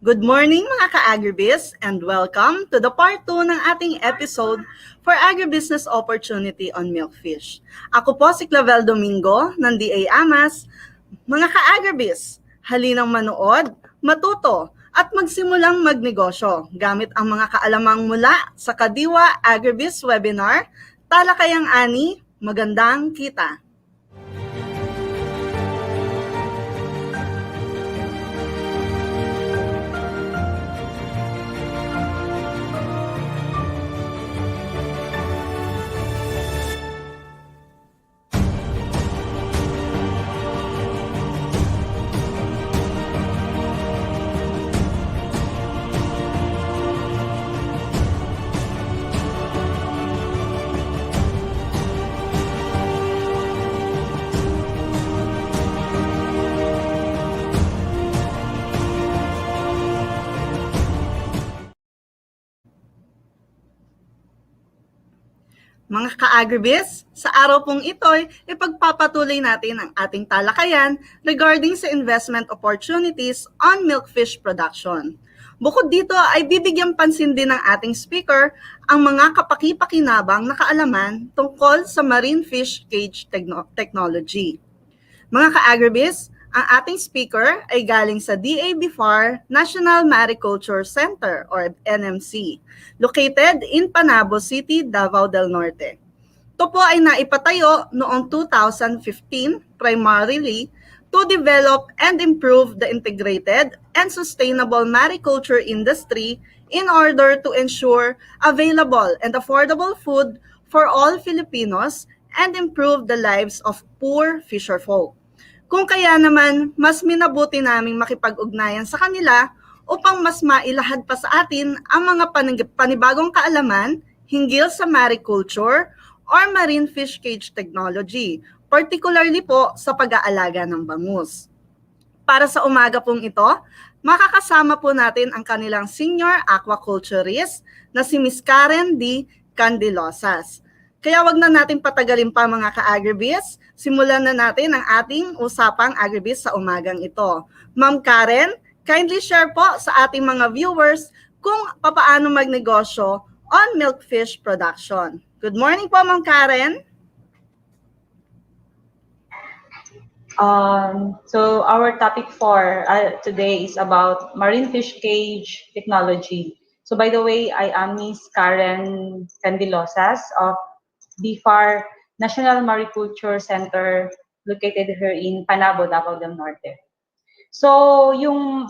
Good morning mga ka-agribiz and welcome to the part 2 ng ating episode for agribusiness opportunity on milkfish. Ako po si Clavel Domingo ng DA Amas. Mga ka-agribiz, halinang manood, matuto at magsimulang magnegosyo gamit ang mga kaalamang mula sa KADIWA Agribiz webinar, Talakayang Ani, Magandang Kita. Mga ka-agribiz, sa araw pong ito'y ipagpapatuloy natin ang ating talakayan regarding sa investment opportunities on milkfish production. Bukod dito ay bibigyang pansin din ng ating speaker ang mga kapaki-pakinabang na kaalaman tungkol sa marine fish cage technology. Mga ka-agribiz, ang ating speaker ay galing sa DABFAR National Mariculture Center or NMC, located in Panabo City, Davao del Norte. Ito po ay naipatayo noong 2015 primarily to develop and improve the integrated and sustainable mariculture industry in order to ensure available and affordable food for all Filipinos and improve the lives of poor fisherfolk. Kung kaya naman, mas minabuti naming makipag-ugnayan sa kanila upang mas mailahad pa sa atin ang mga panibagong kaalaman hinggil sa mariculture or marine fish cage technology, particularly po sa pag-aalaga ng bangus. Para sa umaga pong ito, makakasama po natin ang kanilang senior aquaculturist na si Ms. Karen D. Candilosas. Kaya wag na natin patagalin pa mga ka-agribiz, simulan na natin ang ating usapang agribiz sa umagang ito. Ma'am Karen, kindly share po sa ating mga viewers kung papaano magnegosyo on milkfish production. Good morning po, Ma'am Karen. So our topic for today is about marine fish cage technology. So by the way, I am Ms. Karen Candilosas of DFAR National Mariculture Center located here in Panabo, Davao del Norte. So yung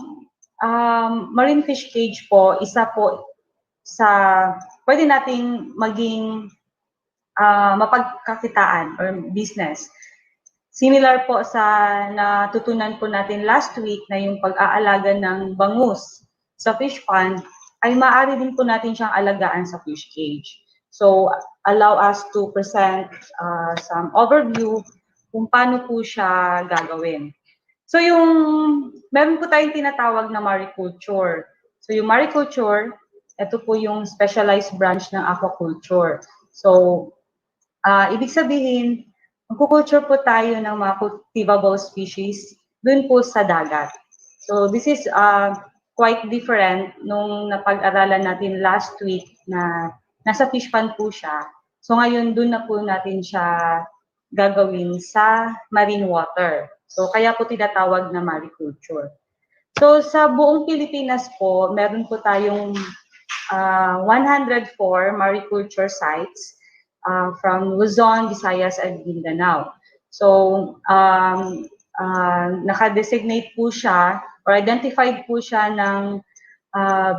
marine fish cage po, isa po sa pwede nating maging mapagkakitaan or business. Similar po sa natutunan po natin last week na yung pag-aalaga ng bangus sa fish pond, ay maaari din po natin siyang alagaan sa fish cage. So, allow us to present some overview kung paano po siya gagawin. So, meron po tayong tinatawag na mariculture. So, yung mariculture, ito po yung specialized branch ng aquaculture. So, ibig sabihin, magkukulture po tayo ng mga cultivable species dun po sa dagat. So, this is quite different nung napag-aralan natin last week na nasa fish pond po siya. So, ngayon dun na po natin siya gagawin sa marine water. So, kaya po tinatawag na mariculture. So, sa buong Pilipinas po, meron po tayong 104 mariculture sites from Luzon, Visayas, and Mindanao. So, naka-designate po siya or identified po siya ng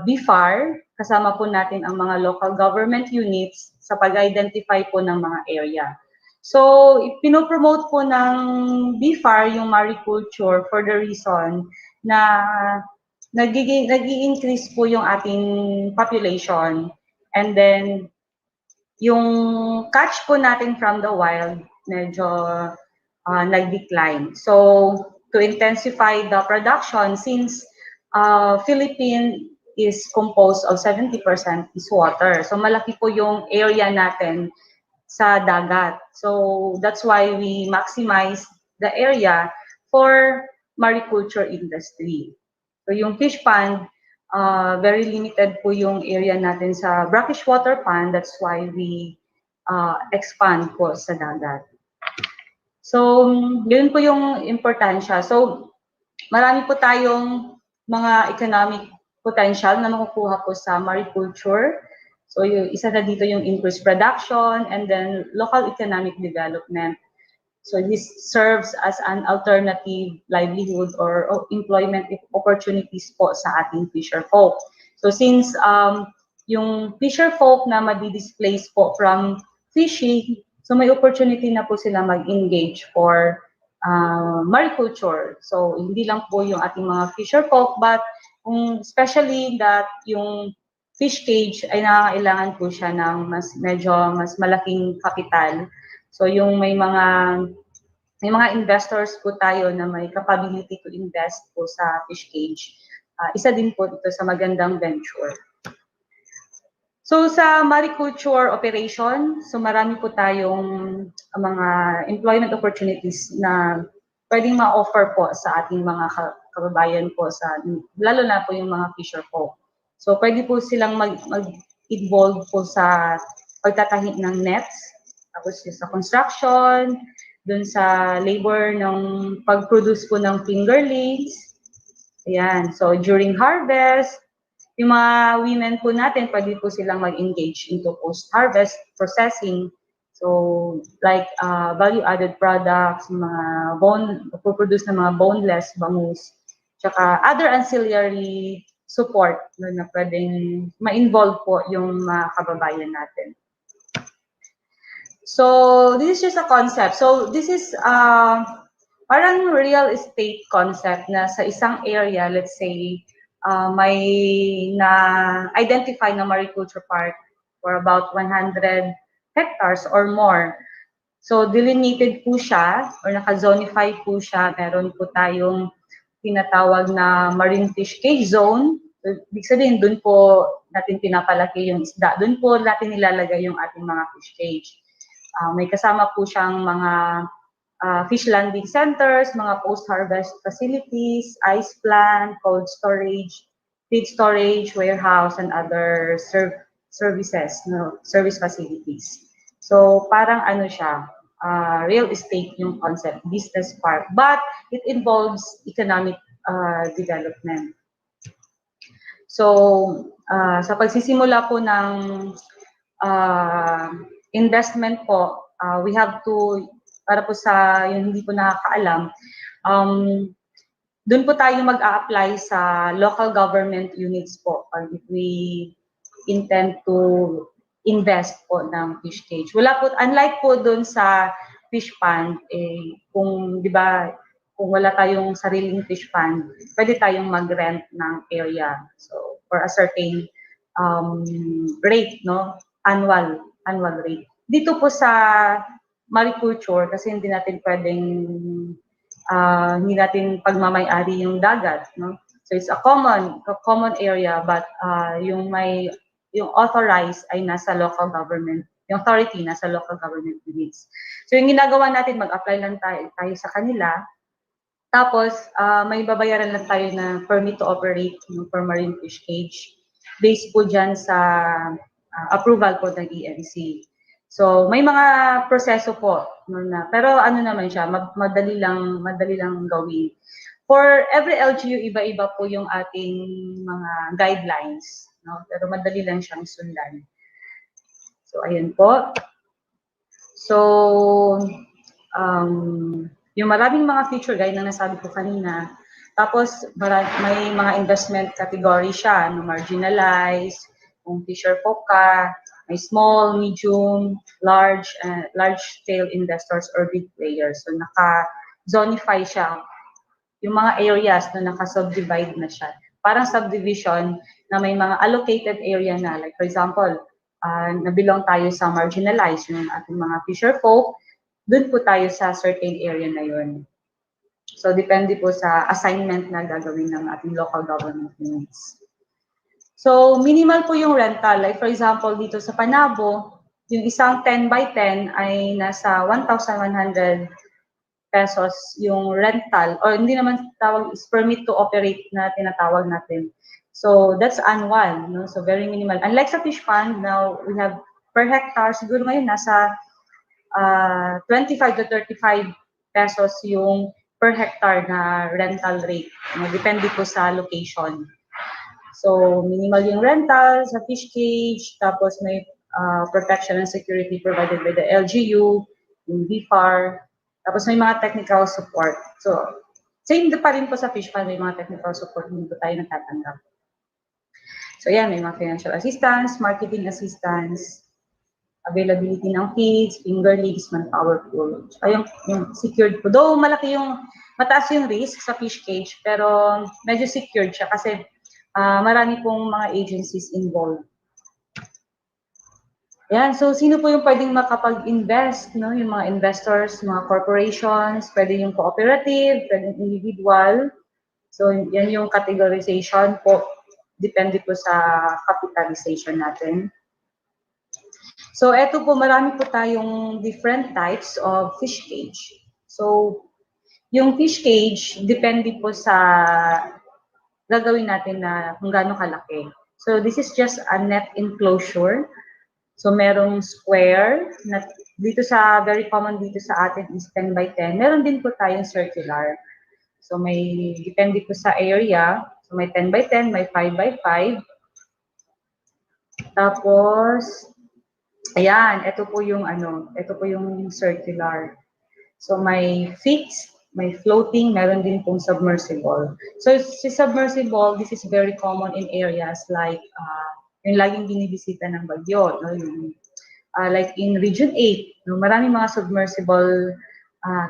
BFAR, kasama po natin ang mga local government units sa pag-identify po ng mga area. So, pinopromote po ng BFAR yung mariculture for the reason na nag-i-increase po yung ating population, and then yung catch po natin from the wild medyo nag-decline. So, to intensify the production, since Philippines is composed of 70% is water. So, malaki po yung area natin sa dagat. So, that's why we maximize the area for mariculture industry. So, yung fish pond, very limited po yung area natin sa brackish water pond. That's why we expand po sa dagat. So, yun po yung importansya. So, marami po tayong mga economic potential na makukuha po sa mariculture. So, yung isa na dito yung increased production and then local economic development. So, this serves as an alternative livelihood or employment opportunities po sa ating fisher folk. So, since yung fisher folk na madi-displace po from fishing, so may opportunity na po sila mag-engage for mariculture. So, hindi lang po yung ating mga fisher folk, but especially that yung fish cage ay nangangailangan po siya ng medyo mas malaking kapital. So, yung may mga investors po tayo na may capability to invest po sa fish cage. Isa din po ito sa magandang venture. So sa mariculture operation, so marami po tayong mga employment opportunities na pwedeng ma-offer po sa ating mga kababayan po lalo na po yung mga fisher folk. So pwede po silang mag-involve po sa pagtatahi ng nets, tapos sa construction, dun sa labor ng pag-produce po ng fingerlings. Ayan, so during harvest, yung mga women po natin, pwede po silang mag-engage into post-harvest processing. So, like value-added products, mga produce ng mga boneless bangus, tsaka other ancillary support na pwedeng ma-involve po yung mga kababayan natin. So, this is just a concept. So, this is parang real estate concept na sa isang area, let's say, may na-identify na mariculture park for about 100 hectares or more. So, delineated po siya or naka-zonify po siya. Meron po tayong tinatawag na marine fish cage zone. So, ibig sabihin, dun po natin pinapalaki yung isda. Dun po natin nilalagay yung ating mga fish cage. May kasama po siyang mga fish landing centers, mga post-harvest facilities, ice plant, cold storage, feed storage, warehouse, and other services, service facilities. So parang ano siya, real estate yung concept, business park, but it involves economic development. So sa pagsisimula po ng investment po, we have to, para po sa yung hindi po nakakaalam, doon po tayo mag-a-apply sa local government units po if we intend to invest po ng fish cage. Wala po, unlike po doon sa fish pond, kung di ba, kung wala tayong sariling fish pond, pwede tayong mag-rent ng area. So, for a certain rate, no? Annual rate. Dito po sa mariculture, kasi hindi natin pwedeng hindi natin pagmamay-ari yung dagat, no? So it's a common area, but yung authorized ay nasa local government, yung authority nasa local government units. So yung ginagawa natin, mag-apply lang tayo sa kanila. Tapos may babayaran lang tayo na permit to operate for marine fish cage based po dyan sa approval po ng ENC. So may mga proseso po pero ano naman siya, madali lang gawin. For every LGU, iba-iba po yung ating mga guidelines, no? Pero madali lang siyang sundan. So ayan po. So yung maraming mga feature gaya na nasabi ko kanina. Tapos may mga investment category siya, no, marginalized, kung fisher folk ka, may small, medium, large scale investors or big players. So naka-zonify siya. Yung mga areas na naka-subdivide na siya. Parang subdivision na may mga allocated area na. Like for example, nabilong tayo sa marginalized, yung ating mga fisher folk, dun po tayo sa certain area na yun. So depende po sa assignment na gagawin ng ating local government units. So, minimal po yung rental. Like, for example, dito sa Panabo, yung isang 10 by 10 ay nasa 1,100 pesos yung rental. Or hindi naman tawag is permit to operate na tinatawag natin. So that's annual, no? So very minimal. Unlike sa fish pond, now we have per hectare, siguro ngayon nasa 25 to 35 pesos yung per hectare na rental rate. No? Depende po sa location. So, minimal yung rental sa fish cage, tapos may protection and security provided by the LGU, yung BFAR, tapos may mga technical support. So, same pa rin po sa fish pond, may mga technical support, hindi po tayo natatanggap. So, yan, may mga financial assistance, marketing assistance, availability ng feeds, fingerlings, manpower pool. So, yung secured po. Though malaki mataas yung risk sa fish cage, pero medyo secured siya kasi marami pong mga agencies involved. Yan, so sino po yung pwedeng makapag-invest, no? Yung mga investors, mga corporations, pwede yung cooperative, pwede yung individual. So yan yung categorization po, depende po sa capitalization natin. So eto po, marami po tayong different types of fish cage. So yung fish cage, depende po sa gagawin natin na kung gaano kalaki. So this is just a net enclosure. So merong square, na dito sa, very common dito sa atin is 10 by 10. Meron din po tayong circular. So may, depende po sa area. So may 10 by 10, may 5 by 5. Tapos, ayan, ito po yung circular. So may fixed, may floating, meron din pong submersible. So si submersible, this is very common in areas like yung laging binibisita ng bagyo, no? Yung, like in Region 8, no? Maraming mga submersible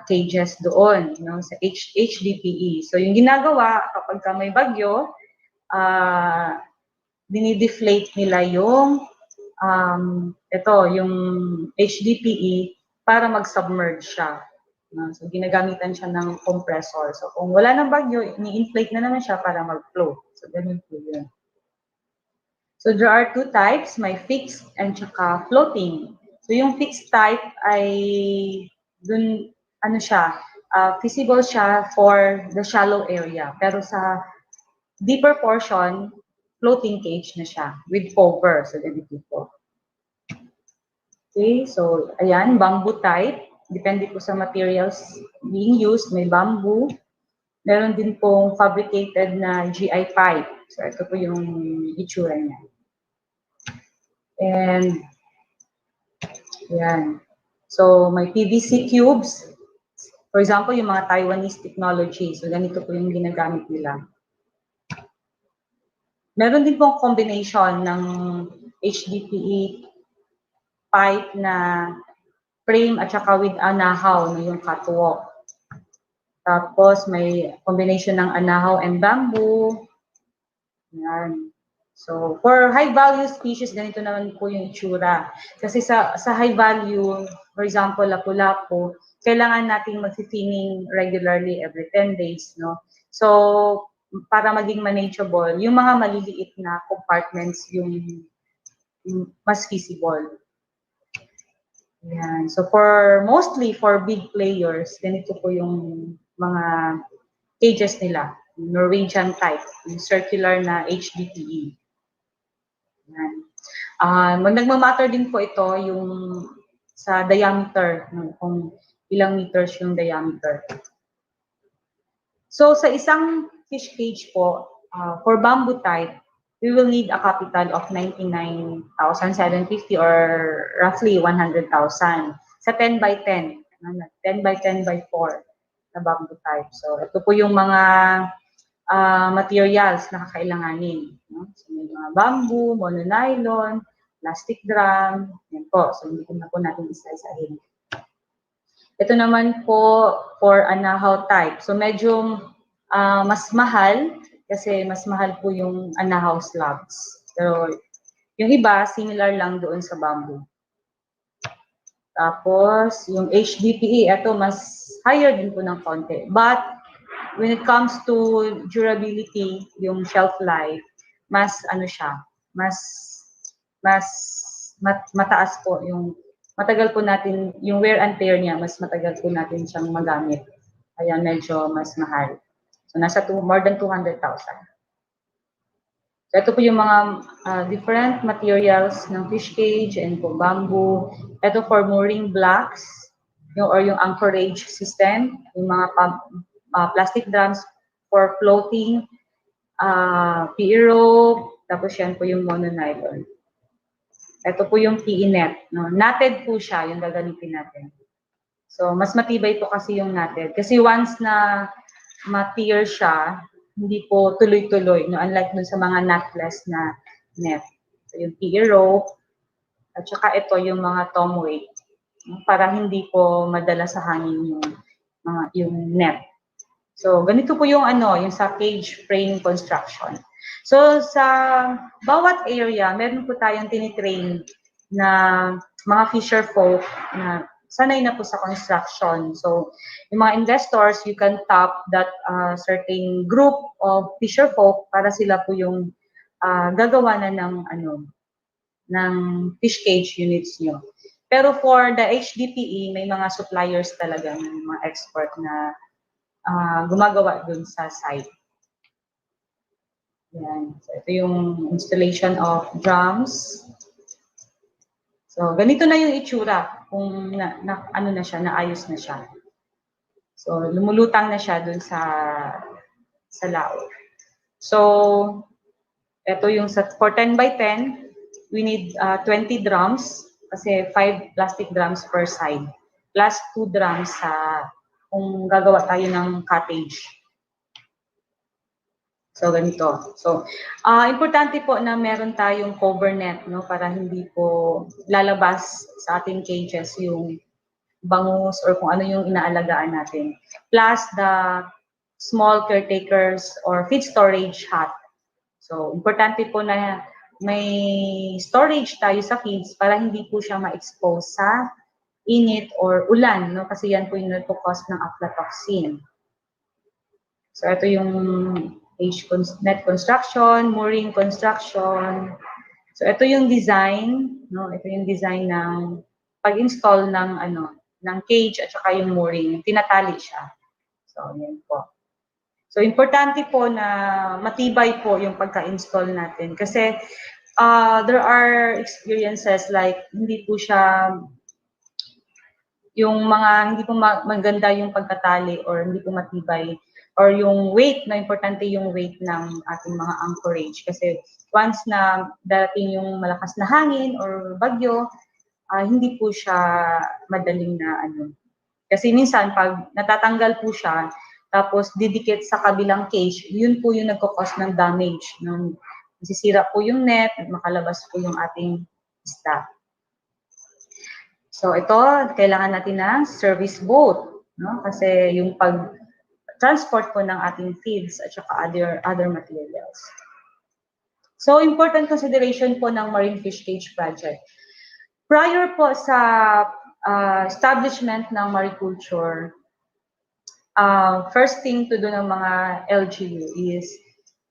cages doon, no? Sa HDPE. So yung ginagawa kapag may bagyo, dinideflate nila yung yung HDPE para mag-submerge siya. So ginagamitan siya ng compressor. So kung wala ng bagyo, ni-inflate na naman siya para mag-float. So ganun po yun. So there are two types, may fixed and tsaka floating. So yung fixed type ay dun, feasible siya for the shallow area. Pero sa deeper portion, floating cage na siya with cover. So ganito po. Okay, so ayan, bamboo type. Depende po sa materials being used. May bamboo. Meron din pong fabricated na GI pipe. So ito po yung itsura niya. And, yan. So, may PVC cubes. For example, yung mga Taiwanese technology. So, ganito po yung ginagamit nila. Meron din pong combination ng HDPE pipe na frame at saka with anahaw, no, yung catwalk. Tapos, may combination ng anahaw and bamboo. Yan. So, for high value species, ganito naman po yung itsura. Kasi sa high value, for example, lapu-lapu, kailangan nating mag-thinning regularly every 10 days, no? So, para maging manageable, yung mga maliliit na compartments yung mas feasible. Yan. So, mostly for big players, ganito po yung mga cages nila. Norwegian type, yung circular na HDPE. Yan. Nagmamatter din po ito yung sa diameter, kung ilang meters yung diameter. So sa isang fish cage po, for bamboo type, we will need a capital of 99,750 or roughly 100,000. Sa 10 by 10, 10 by 10 by 4 na bamboo type. So ito po yung mga materials na kakailanganin. No? So, may mga bamboo, mononylon, plastic drum, yan po. So, hindi ko na po natin isa-isahin. Ito naman po for anahaw type. So, medyo mas mahal kasi mas mahal po yung anahaw slabs. Pero, yung iba, similar lang doon sa bamboo. Tapos, yung HDPE, ito mas higher din po ng konti. But, when it comes to durability, yung shelf life, mas mataas po yung matagal po natin yung wear and tear niya, mas matagal po natin siyang magamit. Kaya medyo mas mahal. So nasa more than 200,000. Ito po yung mga different materials ng fish cage and po bamboo. Ito for mooring blocks or yung anchorage system, yung mga plastic drums for floating, PE rope, tapos yan po yung mononylon. Ito po yung PE net. No? Knotted po siya, yung gagamitin natin. So, mas matibay po kasi yung knotted. Kasi once na ma-tear siya, hindi po tuloy-tuloy. No? Unlike dun sa mga knotless na net. So, yung PE rope, at saka ito yung mga tom weight. No? Para hindi po madala sa hangin yung net. So, ganito po yung yung sa cage frame construction. So, sa bawat area, meron po tayong tinitrain na mga fisher folk na sanay na po sa construction. So, yung mga investors, you can tap that certain group of fisher folk para sila po yung gagawa na ng fish cage units nyo. Pero for the HDPE, may mga suppliers talaga, may mga expert na gumagawa dun sa site. Yan. So, ito yung installation of drums. So, ganito na yung itsura kung ano na siya, naayos na siya. So, lumulutang na siya dun sa laot. So, ito yung for 10 by 10, we need 20 drums kasi 5 plastic drums per side. Plus 2 drums kung gagawa tayo ng cottage. So, ganito. So, importante po na meron tayong cover net, no, para hindi po lalabas sa ating cages yung bangus or kung ano yung inaalagaan natin. Plus, the small caretakers or feed storage hut. So, importante po na may storage tayo sa feeds para hindi po siya ma-expose sa init or ulan, no, kasi yan po yung nagpo-cause ng aflatoxin. So, ito yung net construction, mooring construction. So, ito yung design, no? Ito yung design ng pag-install ng cage at saka yung mooring. Tinatali siya. So, yan po. So, importante po na matibay po yung pagka-install natin. Kasi, there are experiences like hindi po siya yung mga hindi po maganda yung pagtatali or hindi po matibay or yung weight, na importante yung weight ng ating mga anchorage kasi once na darating yung malakas na hangin or bagyo, hindi po siya madaling na Kasi minsan pag natatanggal po siya, tapos didikit sa kabilang cage, yun po yung nagko-cause ng damage. Nasisira po yung net at makalabas po yung ating isda. So ito, kailangan natin ng service boat, no? Kasi yung pag-transport po ng ating feeds at saka other materials. So important consideration po ng marine fish cage project. Prior po sa establishment ng mariculture, first thing to do ng mga LGU is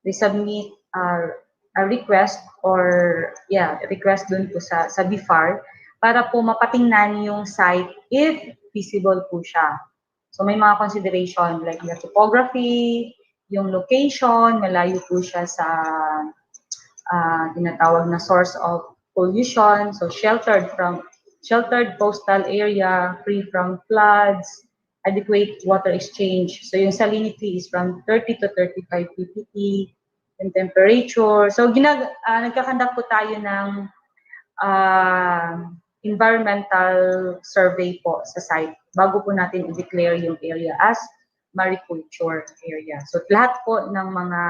they submit a request request dun po sa BIFAR para po mapatingnan yung site if feasible po siya. So may mga consideration like the topography, yung location, malayo po siya sa tinatawag na source of pollution, so sheltered coastal area, free from floods, adequate water exchange. So yung salinity is from 30 to 35 ppt, and temperature. So nagkakandak po tayo ng environmental survey po sa site bago po natin i-declare yung area as mariculture area. So lahat po ng mga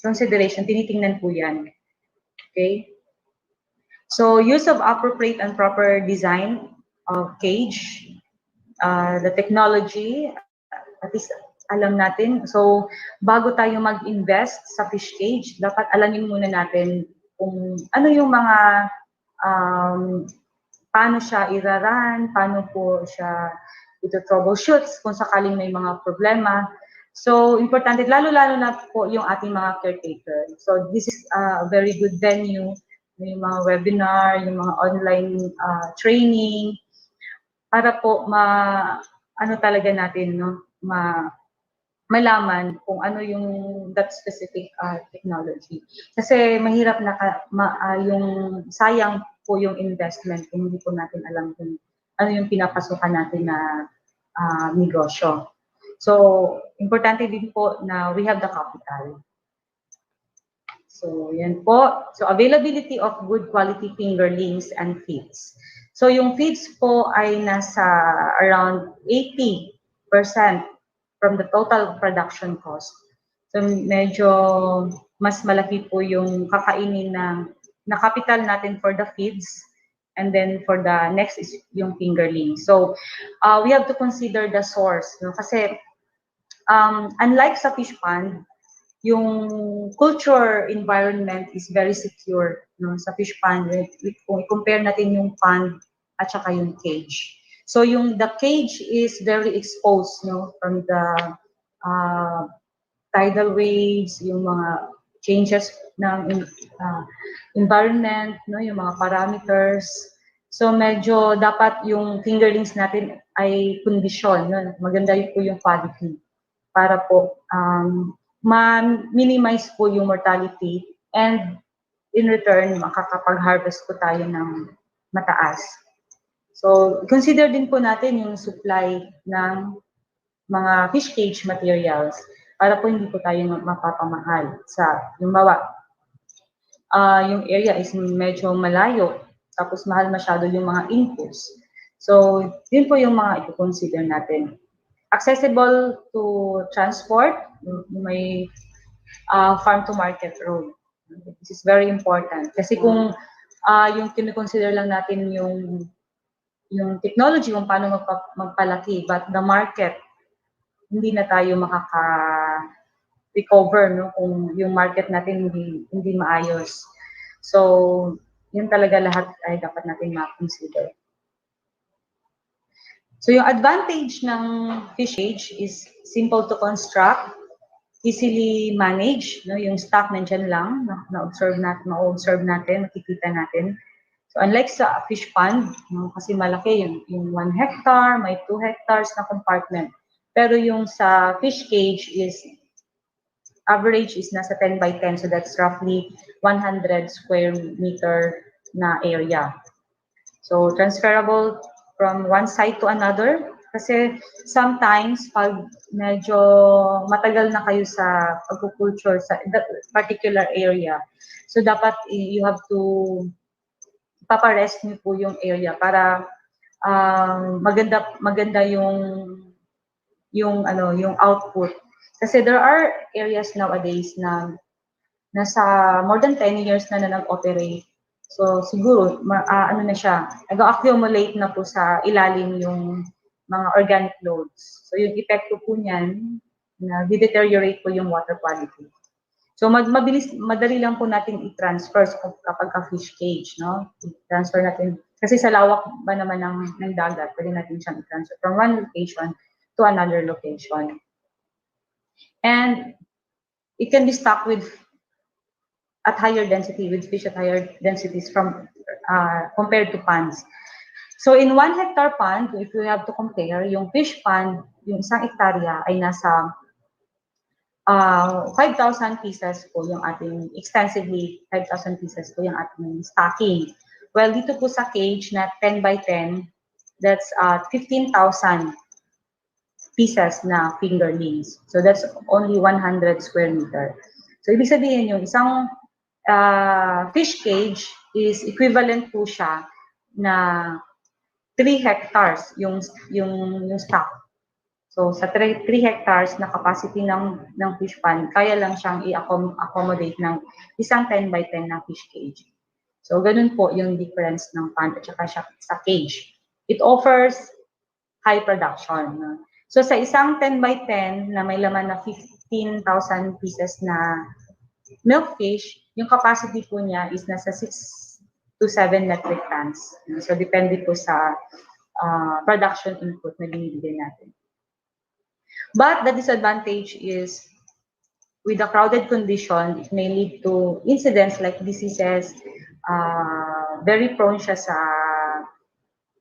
consideration, tinitingnan po yan. Okay? So use of appropriate and proper design of cage, the technology, at least alam natin. So bago tayo mag-invest sa fish cage, dapat alamin muna natin kung ano yung mga paano siya iraran, paano po siya ito troubleshoot kung sakaling may mga problema. So, importante, lalo-lalo na po yung ating mga caretaker. So, this is a very good venue, yung mga webinar, yung mga online training, para po talaga natin, no, malaman kung ano yung that specific technology. Kasi mahirap na yung sayang po yung investment kung hindi po natin alam kung ano yung pinapasukan natin na negosyo. So, importante din po na we have the capital. So, yan po. So, availability of good quality fingerlings and feeds. So, yung feeds po ay nasa around 80% from the total production cost. So, medyo mas malaki po yung kakainin na capital natin for the feeds. And then for the next is yung fingerling. So, we have to consider the source. No? Kasi, unlike sa fish pond, yung culture environment is very secure no, sa fish pond. Kung i-compare natin yung pond at saka yung cage. So yung the cage is very exposed no, from the tidal waves, yung mga changes ng environment, no, yung mga parameters. So medyo dapat yung fingerlings natin ay kondisyon, no? Maganda po yung quality para po ma-minimize po yung mortality and in return, makakapag-harvest po tayo ng mataas. So, consider din po natin yung supply ng mga fish cage materials para po hindi po tayo mapapamahal sa, yung bawa, yung area is medyo malayo, tapos mahal masyado yung mga inputs. So, yun po yung mga i-consider natin. Accessible to transport, may farm to market road. This is very important. Kasi kung yung kinoconsider lang natin yung technology kung paano magpalaki, but the market, hindi na tayo makaka-recover no, kung yung market natin hindi maayos. So, yun talaga lahat ay dapat natin ma-consider. So, yung advantage ng fish cage is simple to construct, easily manage, no? Yung stock nandiyan lang, ma-observe natin, makikita natin. So unlike sa fish pond, no? Kasi malaki yung 1 hectare, may 2 hectares na compartment. Pero yung sa fish cage is average is nasa 10 by 10, so that's roughly 100 square meter na area. So transferable from one side to another. Kasi sometimes, pag medyo matagal na kayo sa agriculture sa that particular area, so dapat you have to paparest niyo po yung area para maganda yung output. Kasi there are areas nowadays na nasa more than 10 years na nag-operate. So siguro ano na siya, nag-accumulate na po sa ilalim yung mga organic loads. So yung epekto po niyan, na deteriorate po yung water quality. So madali lang po natin i-transfer kapag fish cage, no? I-transfer natin, kasi sa lawak ba naman ng dagat, pwede natin siyang i-transfer from one location to another location. And it can be stocked at higher density, with fish at higher densities from compared to ponds. So in 1 hectare pond, if you have to compare, yung fish pond, yung isang hektarya ay nasa 5,000 pieces po yung ating, extensively 5,000 pieces po yung ating stocking. Well, dito po sa cage na 10 by 10, that's 15,000 pieces na fingerlings. So that's only 100 square meter. So ibig sabihin yung isang fish cage is equivalent po siya na 3 hectares yung stock. So sa 3 hectares na capacity ng fish pond, kaya lang siyang i-accommodate ng isang 10 by 10 na fish cage. So ganun po yung difference ng pond at saka sa cage. It offers high production. So sa isang 10 by 10 na may laman na 15,000 pieces na milk fish, yung capacity po niya is nasa 6 to 7 metric tons. So depende po sa production input na binibigay natin. But the disadvantage is, with the crowded condition, it may lead to incidents like diseases, very prone siya sa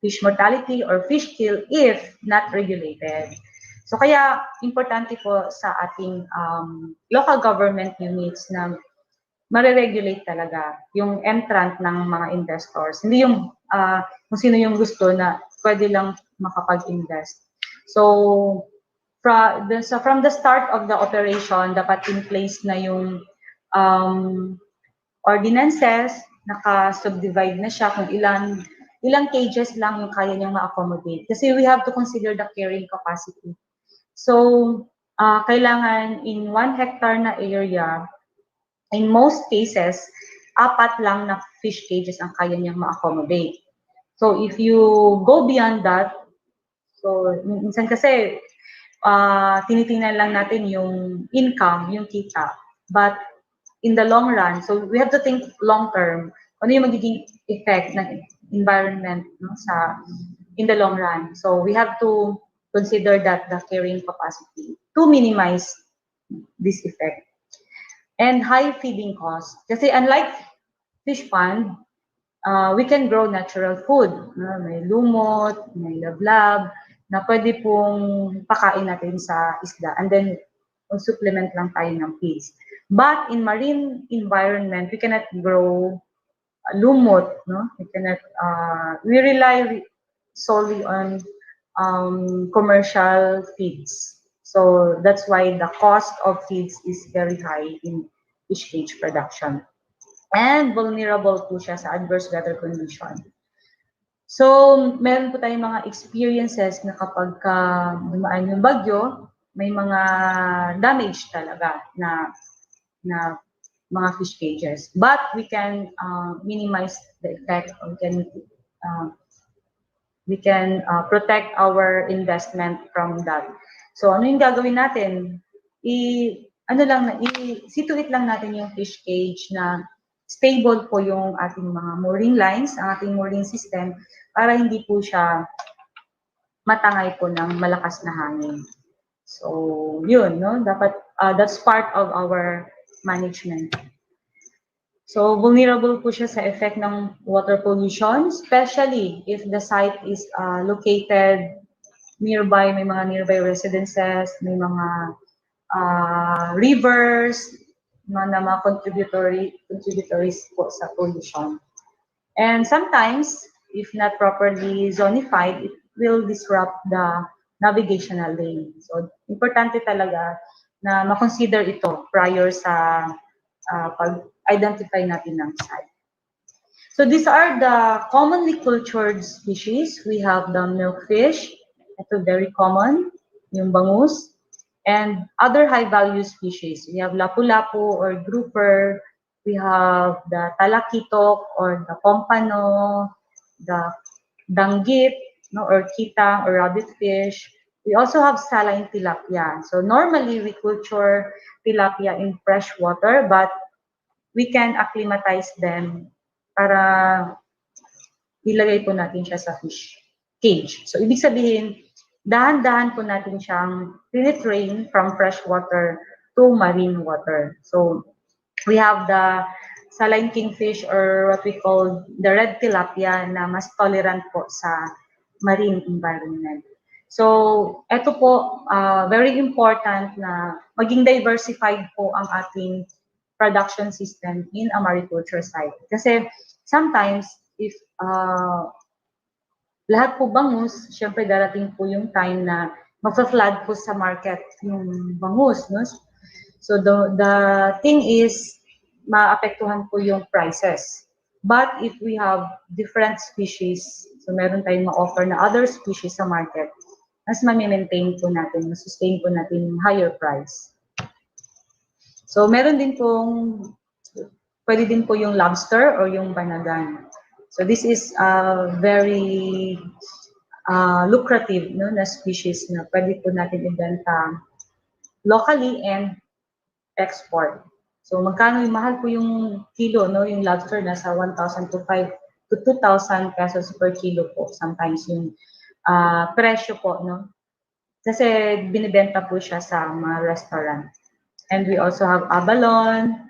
fish mortality or fish kill if not regulated. So kaya importante po sa ating local government units na mare-regulate talaga yung entrant ng mga investors. Hindi yung kung sino yung gusto na pwede lang makapag-invest. So from the start of the operation, dapat in place na yung ordinances, naka-subdivide na siya kung ilang cages lang yung kaya niyang ma-accommodate. Kasi we have to consider the carrying capacity. So, kailangan in 1 hectare na area, in most cases, 4 lang na fish cages ang kaya niyang ma-accommodate. So, if you go beyond that, so, minsan kasi, tinitingnan lang natin yung income, yung kita. But, in the long run, so we have to think long term, ano yung magiging effect ng environment no, in the long run. So, we have to consider that the carrying capacity to minimize this effect. And high feeding costs. Kasi unlike fish pond, we can grow natural food. No? May lumot, may lablab, na pwede pong pakain natin sa isda. And then, supplement lang tayo ng feeds. But in marine environment, we cannot grow lumot. No? We rely solely on commercial feeds. So that's why the cost of feeds is very high in fish cage production. And vulnerable po siya sa adverse weather condition. So, meron po tayong mga experiences na kapag dumaan yung bagyo, may mga damage talaga na mga fish cages. But we can minimize the effect, or we can protect our investment from that. So, ano yung gagawin natin? I-situate lang natin yung fish cage na stable po yung ating mga mooring lines, ang ating mooring system, para hindi po siya matangay po ng malakas na hangin. So, yun, no? Dapat, that's part of our management. So, vulnerable po siya sa effect ng water pollution, especially if the site is located nearby, may mga nearby residences, may mga rivers, mga contributories po sa pollution. And sometimes, if not properly zonified, it will disrupt the navigational lane. So, importante talaga na makonsider ito prior sa pag-identify natin ng site. So, these are the commonly cultured species. We have the milkfish, ito very common, yung bangus, and other high-value species. We have lapu-lapu or grouper, we have the talakitok or the pompano, the danggit, no, or kitang or rabbit fish. We also have saline tilapia. So normally we culture tilapia in fresh water, but we can acclimatize them para ilagay po natin siya sa fish cage. So ibig sabihin, dahan-dahan po natin siyang train from fresh water to marine water. So we have the saline kingfish, or what we call the red tilapia, na mas tolerant po sa marine environment. So ito po, very important na maging diversified po ang ating production system in a mariculture site. Kasi sometimes, if lahat po bangus, syempre darating po yung time na mag-flood po sa market yung bangus. No? So the thing is, maapektuhan po yung prices. But if we have different species, so meron tayong ma-offer na other species sa market, mas ma-maintain po natin, ma-sustain po natin yung higher price. So meron din pong, pwede din po yung lobster or yung banagan. So this is a very lucrative, no, na species na pwede po natin ibenta locally and export. So magkano yung mahal po yung kilo, no, yung lobster nasa 1,000 to 2,000 pesos per kilo po. Sometimes yung presyo po, no. Kasi binibenta po siya sa mga restaurant. And we also have abalone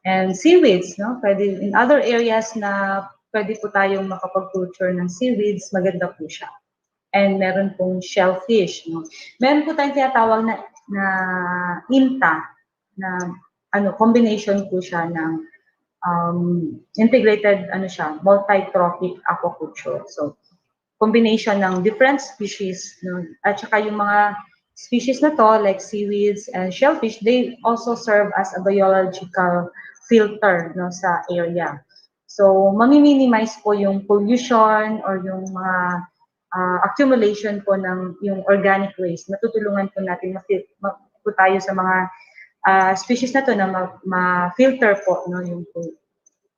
and seaweeds, no. Pwede in other areas na pwede po tayong makapag-culture ng seaweeds, maganda po siya. and meron pong shellfish. No? Meron po tayong tinatawag na INTA, na combination po siya ng integrated multi-trophic aquaculture. So, combination ng different species, no? At saka yung mga species na to, like seaweeds and shellfish, they also serve as a biological filter, no, sa area. So, mami-minimize po yung pollution or yung mga accumulation po ng yung organic waste. Natutulungan po natin po tayo sa mga species na to na ma-filter po, no, yung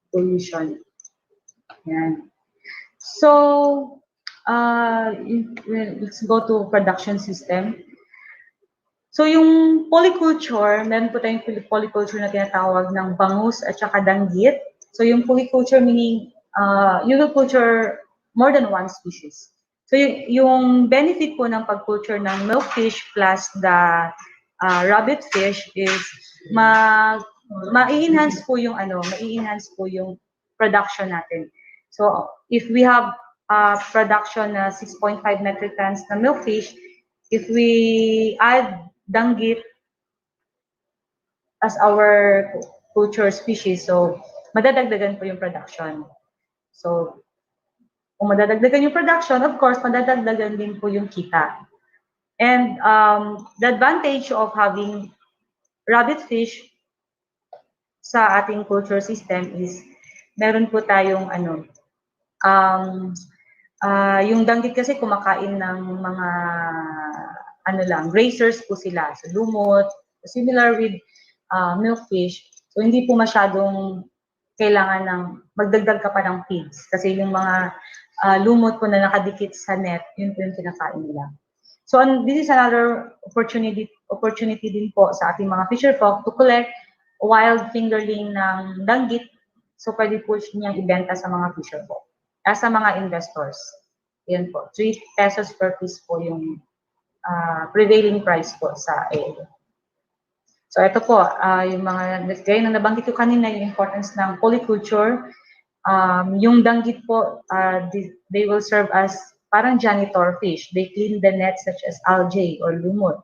pollution. Yan. So, let's go to production system. So, yung polyculture, meron po tayong polyculture na tinatawag ng bangus at saka danggit. So, yung polyculture meaning you will culture more than one species. So, yung benefit po ng pagculture ng milkfish plus the rabbit fish is ma-enhance po yung production natin. So, if we have production na 6.5 metric tons na milkfish, if we add danggit as our culture species, so madadagdagan po yung production. So, kung madadagdagan yung production, of course, madadagdagan din po yung kita. And the advantage of having rabbit fish sa ating culture system is meron po tayong yung danggit kasi kumakain ng mga grazers po sila, so lumot, similar with milkfish. So hindi po masyadong kailangan ng magdagdag ka pa ng feeds kasi yung mga lumot po na nakadikit sa net, yun po yung kinakain nila. So this is another opportunity din po sa ating mga fisher folk to collect wild fingerling ng danggit. So pwede po niyang ibenta sa mga fisher folk, sa mga investors. Yan po, 3 pesos per piece po yung prevailing price po sa area. So ito po, yung mga, gaya na nabanggit ko kanina, yung importance ng polyculture. Yung danggit po, they will serve as parang janitor fish. They clean the nets such as algae or lumot.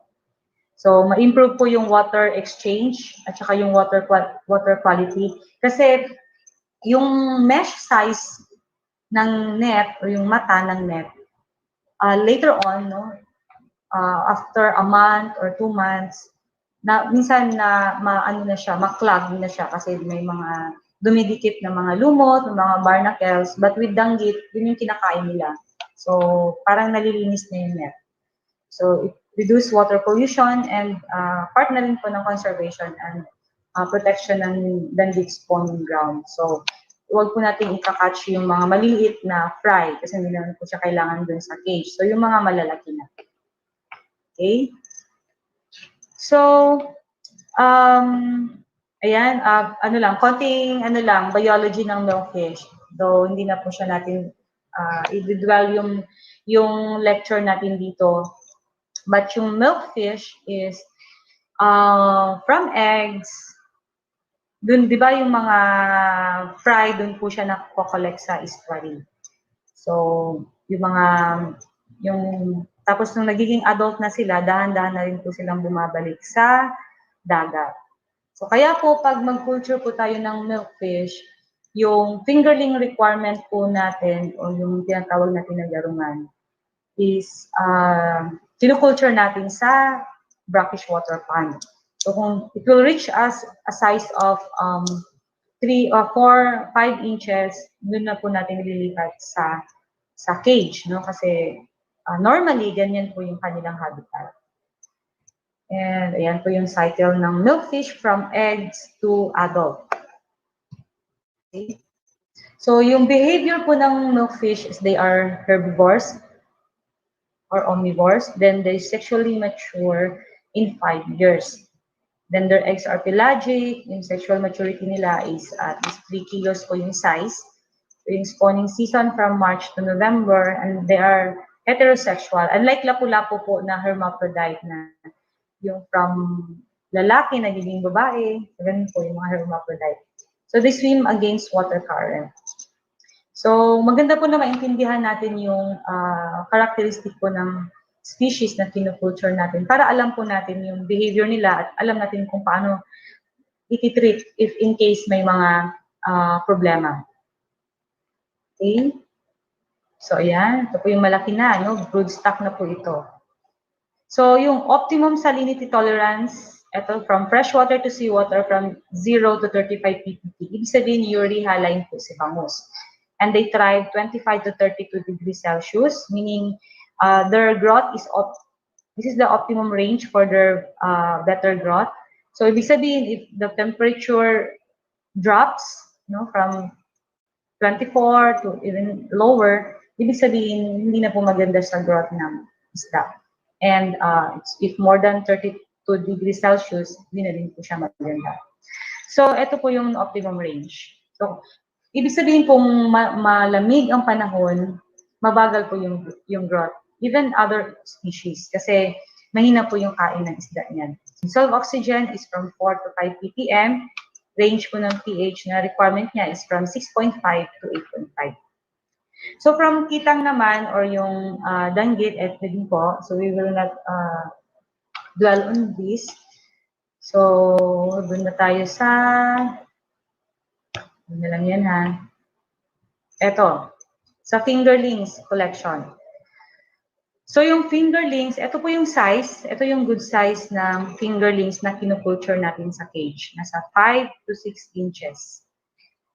So ma-improve po yung water exchange at saka yung water quality. Kasi yung mesh size ng net o yung mata ng net, later on, no, after a month or 2 months, na minsan na ma-clog na siya kasi may mga dumidikit na mga lumot, mga barnacles, but with danggit, yun yung kinakain nila. So, parang nalilinis na yung net. So, it reduce water pollution and part na rin po ng conservation and protection ng danggit spawning ground. So, huwag po natin ikakatch yung mga maliliit na fry kasi hindi naman po siya kailangan dun sa cage. So, yung mga malalaki na. Okay? So, ayan, konting biology ng milkfish. Though, hindi na po siya natin i-dwell yung lecture natin dito. But yung milkfish is from eggs, dun, di ba yung mga fry, dun po siya nakokollect sa estuary. So, tapos nung nagiging adult na sila, dahan-dahan na rin po silang bumabalik sa dagat. So, kaya po pag mag-culture po tayo ng milkfish, yung fingerling requirement po natin o yung tinatawag natin na garungan is kinukulture natin sa brackish water pond. So, kung it will reach us a size of 3 or 4, 5 inches, dun na po natin nililipat sa cage, no? Kasi normally, ganyan po yung kanilang habitat. And ayan po yung cycle ng milkfish from eggs to adult. Okay. So, yung behavior po ng milkfish is they are herbivores or omnivores. Then they sexually mature in 5 years. Then their eggs are pelagic. Yung sexual maturity nila is at least 3 kilos po yung size. So, yung spawning season from March to November, and they are heterosexual. Unlike lapu-lapu po na hermaphrodite na yung from lalaki nagiging babae, ganun po yung mga hermaphrodite. So they swim against water current. So, maganda po na maintindihan natin yung characteristic po ng species na kinukulture natin para alam po natin yung behavior nila at alam natin kung paano ititreat if in case may mga problema. Okay? So, ayan. Ito po yung malaki na, no? Broodstock na po ito. So, yung optimum salinity tolerance, ito from freshwater to seawater from 0 to 35 ppt. Ibig sabihin, urea haline po si bangus. And they thrive 25 to 32 degrees Celsius, meaning their growth is this is the optimum range for their better growth. So, ibig sabihin, if the temperature drops, from 24 to even lower, ibig sabihin, hindi na po maganda sa growth ng isda. And if more than 32 degrees Celsius, hindi na din po siya maganda. So, ito po yung optimum range. So, ibig sabihin kung malamig ang panahon, mabagal po yung growth. Even other species, kasi mahina po yung kain ng isda niyan. Dissolved oxygen is from 4 to 5 ppm. Range po ng pH na requirement niya is from 6.5 to 8.5. So from kitang naman or yung danggit, ito din po. So we will not dwell on this. So doon na tayo sa, doon na lang yan ha. Ito, sa fingerlings collection. So yung fingerlings, ito po yung size, ito yung good size ng fingerlings na kinukulture natin sa cage. Nasa 5 to 6 inches.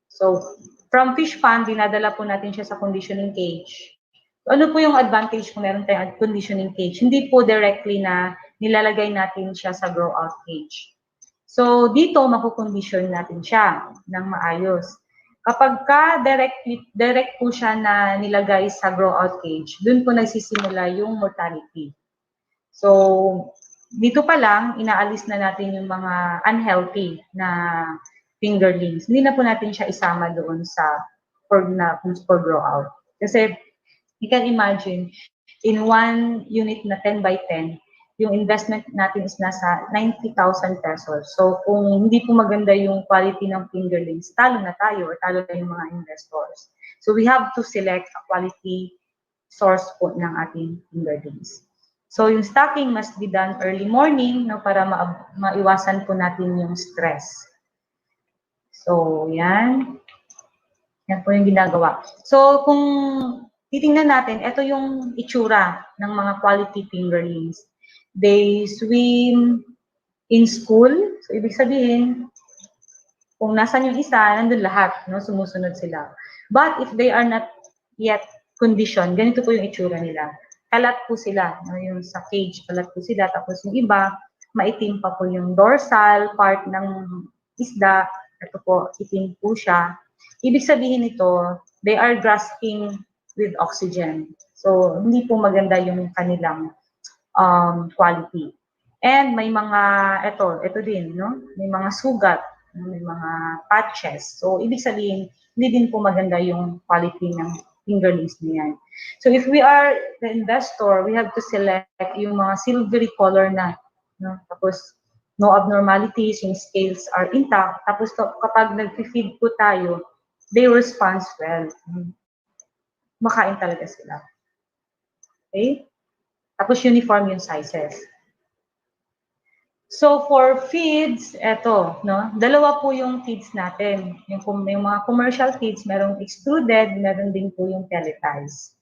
So from fish pond, dinadala po natin siya sa conditioning cage. So, ano po yung advantage kung meron tayong conditioning cage? Hindi po directly na nilalagay natin siya sa grow out cage. So dito, makukondisyon natin siya ng maayos. Kapag direct po siya na nilagay sa grow out cage, dun po nagsisimula yung mortality. So, dito pa lang, inaalis na natin yung mga unhealthy na fingerlings. Hindi na po natin siya isama doon sa for grow out. Kasi, you can imagine, in one unit na 10 by 10, yung investment natin is nasa 90,000 pesos. So, kung hindi po maganda yung quality ng fingerlings, talo na tayo or talo na yung mga investors. So, we have to select a quality source po ng ating fingerlings. So, yung stocking must be done early morning, para maiwasan po natin yung stress. So, yan. Yan po yung ginagawa. So, kung titingnan natin, ito yung itsura ng mga quality fingerlings. They swim in school. So, ibig sabihin, kung nasan yung isa, nandun lahat, sumusunod sila. But if they are not yet conditioned, ganito po yung itsura nila. Kalat po sila, yung sa cage, kalat po sila. Tapos yung iba, maitim pa po yung dorsal part ng isda. Ito po, itim po siya. Ibig sabihin nito, they are grasping with oxygen. So, hindi po maganda yung kanilang quality. And may mga, ito din, may mga sugat, may mga patches. So, ibig sabihin, hindi din po maganda yung quality ng fingerlings niyan. So, if we are the investor, we have to select yung mga silvery color na, tapos no abnormalities, yung scales are intact. Tapos kapag nag-feed po tayo, they respond well. Makain talaga sila. Okay? Tapos uniform yung sizes. So for feeds, eto, dalawa po yung feeds natin. Yung mga commercial feeds, merong extruded, meron din po yung pelletized.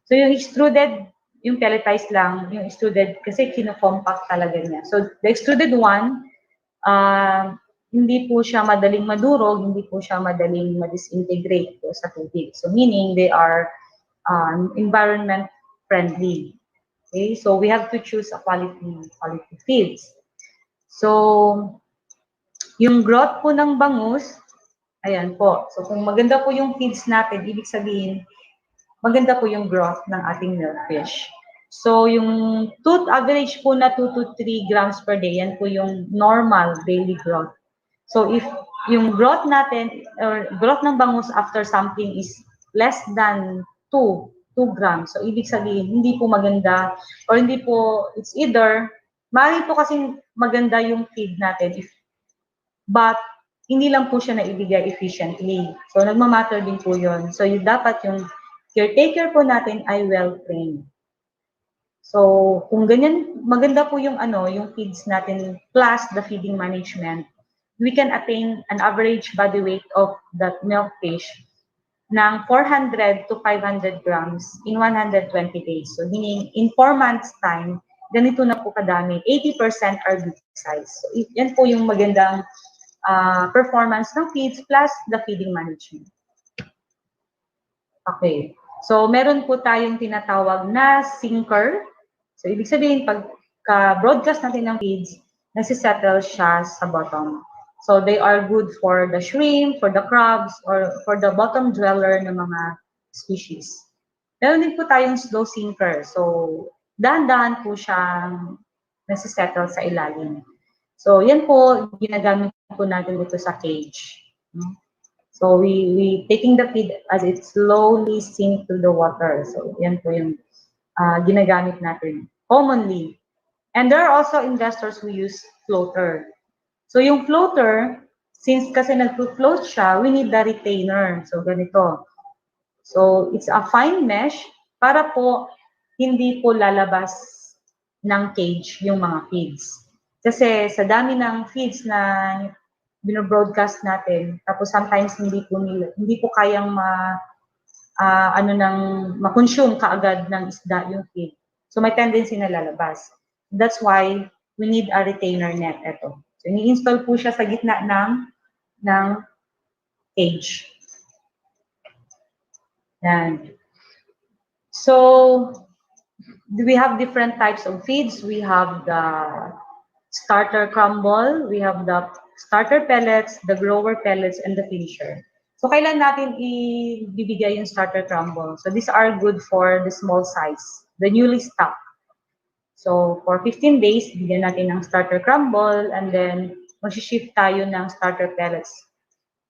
So yung extruded, yung pelletized lang, yung extruded, kasi kino-compact talaga niya. So the extruded one, hindi po siya madaling madurog, hindi po siya madaling ma-disintegrate po sa tubig. So meaning they are environment friendly. Okay, so we have to choose a quality feeds. So, yung growth po ng bangus, ayan po. So, kung maganda po yung feeds natin, ibig sabihin, maganda po yung growth ng ating milkfish. So, yung average po na 2 to 3 grams per day, yan po yung normal daily growth. So, if yung growth natin, or growth ng bangus after sampling is less than 2 grams. So, ibig sabihin, hindi po maganda, or hindi po, it's either, maaari po kasing maganda yung feed natin, but hindi lang po siya naibigay efficiently. So, nagmamatter din po yun. So, dapat yung caretaker po natin ay well-trained. So, kung ganyan, maganda po yung yung feeds natin plus the feeding management, we can attain an average body weight of that milkfish ng 400 to 500 grams in 120 days. So, meaning in 4 months time, ganito na po kadami, 80% are big size. So, yan po yung magandang performance ng feeds plus the feeding management. Okay. So, meron po tayong tinatawag na sinker. So, ibig sabihin, pagka-broadcast natin ng feeds, nasisettle siya sa bottom. So, they are good for the shrimp, for the crabs, or for the bottom dweller ng mga species. Meron din po tayong slow sinker. So, dahan-dahan po siyang nasisettle sa ilalim. So, yan po, ginagamit po natin dito sa cage. So, we taking the feed as it slowly sink to the water. So, yan po yung ginagamit natin commonly. And there are also investors who use floater. So, yung floater, since kasi nag-float siya, we need the retainer. So, ganito. So, it's a fine mesh para po hindi po lalabas ng cage yung mga feeds. Kasi sa dami ng feeds na binobroadcast natin, tapos sometimes hindi po kayang ma-consume kaagad ng isda yung feed. So may tendency na lalabas. That's why we need a retainer net ito. So ini-install po siya sa gitna ng cage. Yan. So we have different types of feeds. We have the starter crumble, we have the starter pellets, the grower pellets, and the finisher. So, kailan natin ibibigay yung starter crumble? So, these are good for the small size, the newly stocked. So, for 15 days, bigyan natin ng starter crumble, and then mag-shift tayo ng starter pellets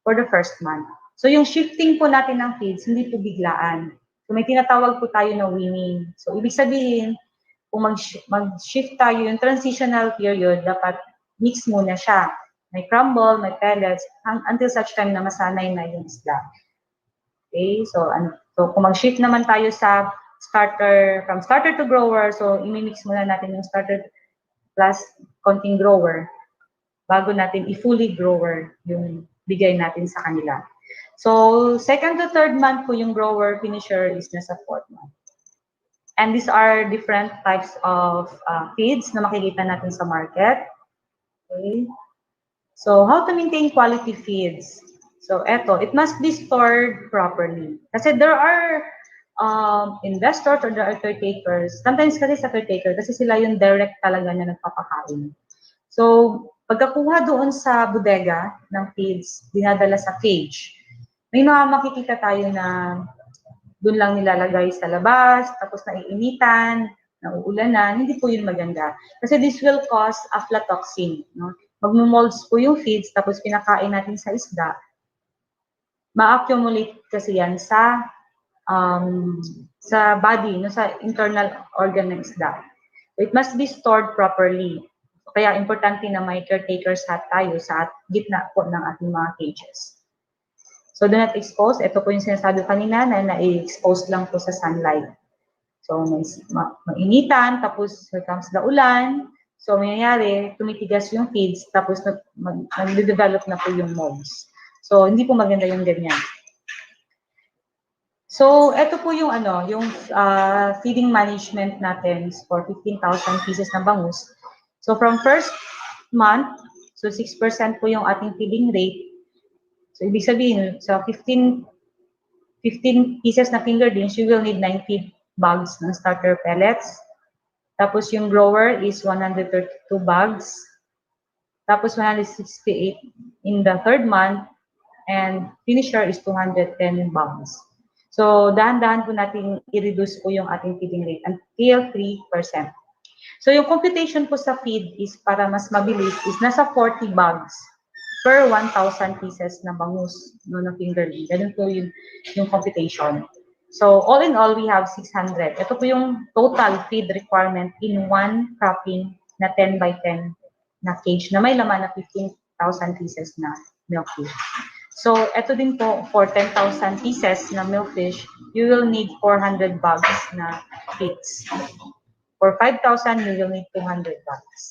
for the first month. So, yung shifting po natin ng feeds, hindi po biglaan. So, may tinatawag po tayo na weaning. So, ibig sabihin, kung mag-shift tayo yung transitional period, dapat mix muna siya. May crumble, may pellets, until such time na masanay na yung isda. Okay, so kung mag-shift naman tayo sa from starter to grower, so imimix muna natin yung starter plus konting grower bago natin i-fully grower yung bigay natin sa kanila. So, second to third month po yung grower, finisher is nasa fourth month. And these are different types of feeds na makikita natin sa market. Okay. So, how to maintain quality feeds? So, it must be stored properly. Kasi there are investors or there are caretakers. Sometimes kasi sa caretaker, kasi sila yung direct talaga na nagpapakain. So, pagkakuha doon sa bodega ng feeds, dinadala sa cage, may mga makikita tayo na doon lang nilalagay sa labas, tapos naiinitan, nauulanan, hindi po yun maganda. Kasi this will cause aflatoxin. No? Magmumolds po yung feeds, tapos pinakain natin sa isda. Ma-accumulate kasi yan sa body, no, sa internal organ ng isda. So it must be stored properly. Kaya importante na may caretakers hat tayo sa gitna po ng ating mga cages. So, do not expose. Ito po yung sinasabi kanina na na-expose lang po sa sunlight. So, mainitan, tapos here comes the ulan. So, mangyayari, tumitigas yung feeds, tapos mag-develop na po yung molds. So, hindi po maganda yung ganyan. So, ito po yung feeding management natin for 15,000 pieces na bangus. So, from first month, so 6% po yung ating feeding rate. So, ibig sabihin, sa 15 pieces na fingerlings, you will need 90 bags ng starter pellets. Tapos, yung grower is 132 bags. Tapos, 168 in the third month. And finisher is 210 bags. So, dahan-dahan po natin i-reduce po yung ating feeding rate until 3%. So, yung computation po sa feed is para mas mabilis is nasa 40 bags per 1,000 pieces na bangus, no, na fingerling. Ganun po yung computation. So, all in all, we have 600. Ito po yung total feed requirement in one cropping na 10 by 10 na cage na may laman na 15,000 pieces na milkfish. So, ito din po, for 10,000 pieces na milkfish, you will need 400 bags na feeds. For 5,000, you will need 200 bags.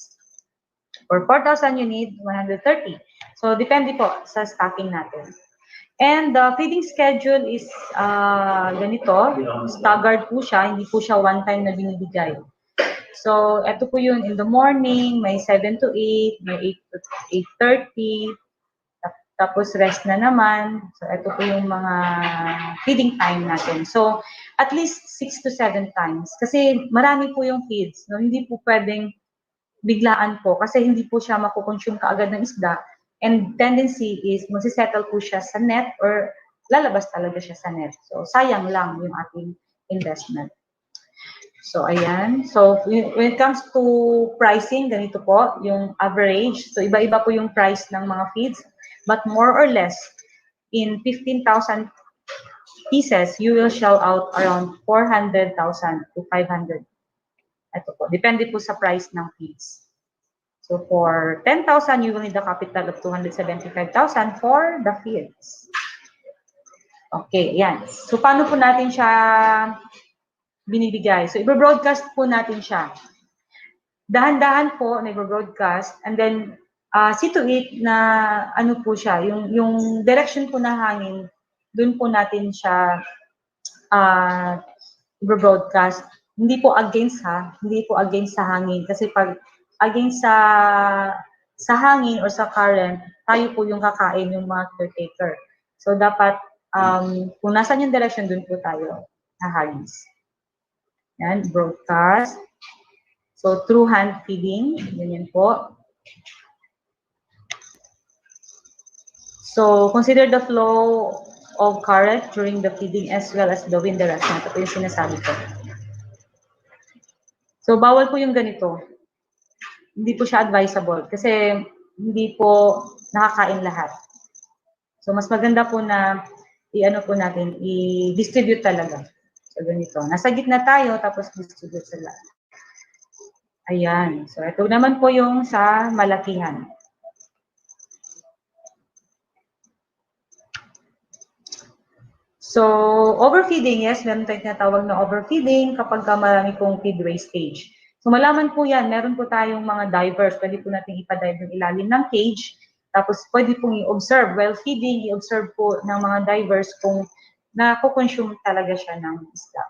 For 4,000, you need 130. So, depende po sa stocking natin. And the feeding schedule is ganito, staggered po siya, hindi po siya one time na binibigay. So, ito po yun, in the morning, may 7 to 8, may 8 to 8:30, tapos rest na naman. So, ito po yung mga feeding time natin. So, at least 6 to 7 times. Kasi marami po yung feeds. No? Hindi po pwedeng biglaan po kasi hindi po siya makukonsume kaagad ng isda. And tendency is magsisettle po siya sa net or lalabas talaga siya sa net. So, sayang lang yung ating investment. So, ayan. So, when it comes to pricing, ganito po, yung average. So, iba-iba po yung price ng mga feeds. But more or less, in 15,000 pieces, you will shell out around 400,000 to 500. Ito po. Depende po sa price ng feeds. So, for 10,000, you will need a capital of 275,000 for the feeds. Okay, yan. So, paano po natin siya binibigay? So, i-broadcast po natin siya. Dahan-dahan po na i-broadcast and then see to it na ano po siya, yung direction po ng hangin, dun po natin siya i-broadcast. Hindi po against hindi po against sa hangin kasi pag against sa hangin or sa current, tayo po yung kakain yung mga caretaker. So dapat kung nasan yung direction, dun po tayo hahagis. Yan, broadcast. So, through hand feeding, ganyan po. So, consider the flow of current during the feeding as well as the wind direction. Ito po yung sinasabi ko. So, bawal po yung ganito. Hindi po siya advisable kasi hindi po nakakain lahat. So, mas maganda po na i-ano po natin, i-distribute talaga. So, ganito. Nasa gitna tayo, tapos distribute sa lahat. Ayan. So, ito naman po yung sa malakihan. So, overfeeding, yes, meron tayong tinatawag na overfeeding kapag marami pong feed wastage. So, malaman po yan, meron po tayong mga divers, pwede po natin ipadive yung ilalim ng cage, tapos pwede pong i-observe, while feeding, i-observe po ng mga divers kung nakukonsume talaga siya ng isda.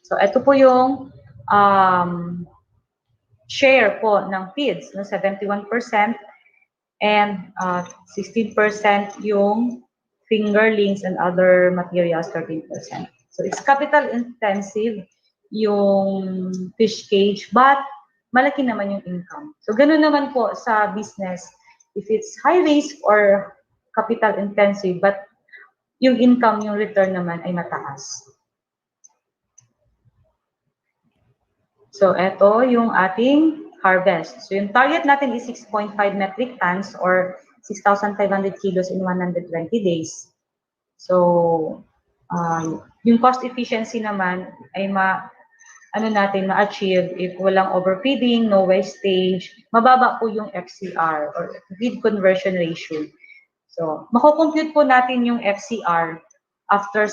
So, ito po yung share po ng feeds, no, 71%, and 16% yung fingerlings and other materials, 13%. So, it's capital intensive yung fish cage, but malaki naman yung income. So, ganun naman po sa business. If it's high risk or capital intensive, but yung income, yung return naman ay mataas. So, ito yung ating harvest. So, yung target natin is 6.5 metric tons or 6,500 kilos in 120 days. So, yung cost efficiency naman ay ma-achieve if walang overfeeding, no wastage, mababa po yung FCR or feed conversion ratio. So, makukompute po natin yung FCR after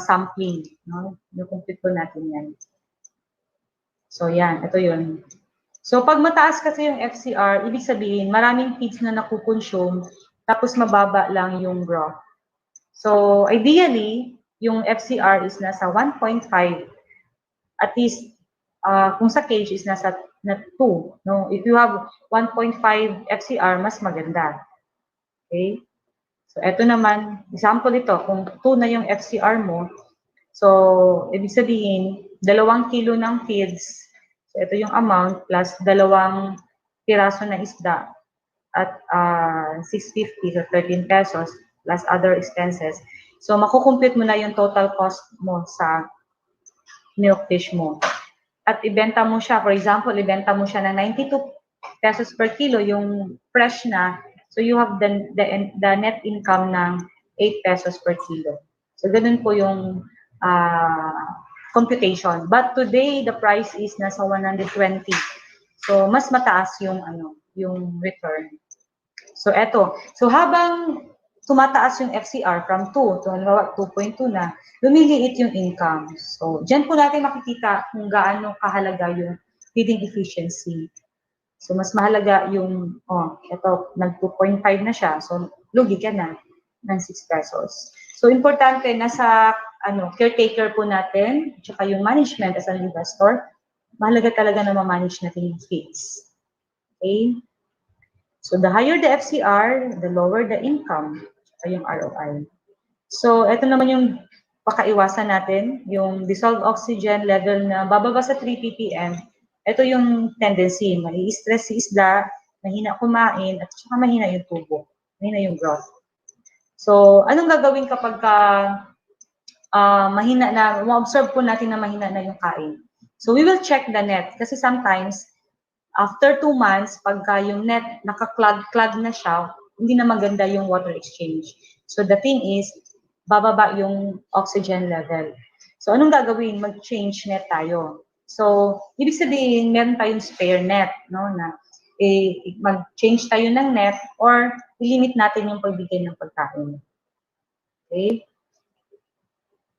sampling. No? Makukompute po natin yan. So, yan. Ito yun. So, pag mataas kasi yung FCR, ibig sabihin, maraming feeds na nakukonsume, tapos mababa lang yung broth. So, ideally, yung FCR is nasa 1.5. At least, kung sa cage is nasa 2. No? If you have 1.5 FCR, mas maganda. Okay? So, ito naman, example ito, kung 2 na yung FCR mo, so, ibig sabihin, 2 kilo ng feeds. So, ito yung amount plus 2 piraso na isda at 650 to 13 pesos plus other expenses. So, makukumpute mo na yung total cost mo sa milkfish mo. At ibenta mo siya, for example, ibenta mo siya ng 92 pesos per kilo, yung fresh na. So, you have the net income ng 8 pesos per kilo. So, ganun po yung computation. But today, the price is nasa 120. So, mas mataas yung yung return. So eto, so habang tumataas yung FCR from 2 to halimbawa 2.2 na, lumiliit yung income. So dyan po natin makikita kung gaano kahalaga yung feeding efficiency. So mas mahalaga yung, eto, nag 2.5 na siya. So lugi ka na ng 6 pesos. So importante na sa caretaker po natin, tsaka yung management as an investor, mahalaga talaga na ma-manage natin yung fees. Okay? So the higher the FCR, the lower the income, tsaka yung ROI. So ito naman yung pakaiwasan natin, yung dissolved oxygen level na bababa sa 3 ppm. Ito yung tendency, mai-stress si isda, mahina kumain, at saka mahina yung tubo, mahina yung growth. So anong gagawin kapag mahina na, ma-observe po natin na mahina na yung kain? So we will check the net, kasi sometimes, after 2 months, pagka yung net naka-clog na siya, hindi na maganda yung water exchange. So the thing is, bababa yung oxygen level. So anong gagawin? Mag-change net tayo. So, ibig sabihin, meron tayong spare net, no, na mag-change tayo ng net or limit natin yung pagbigay ng pagkain. Okay?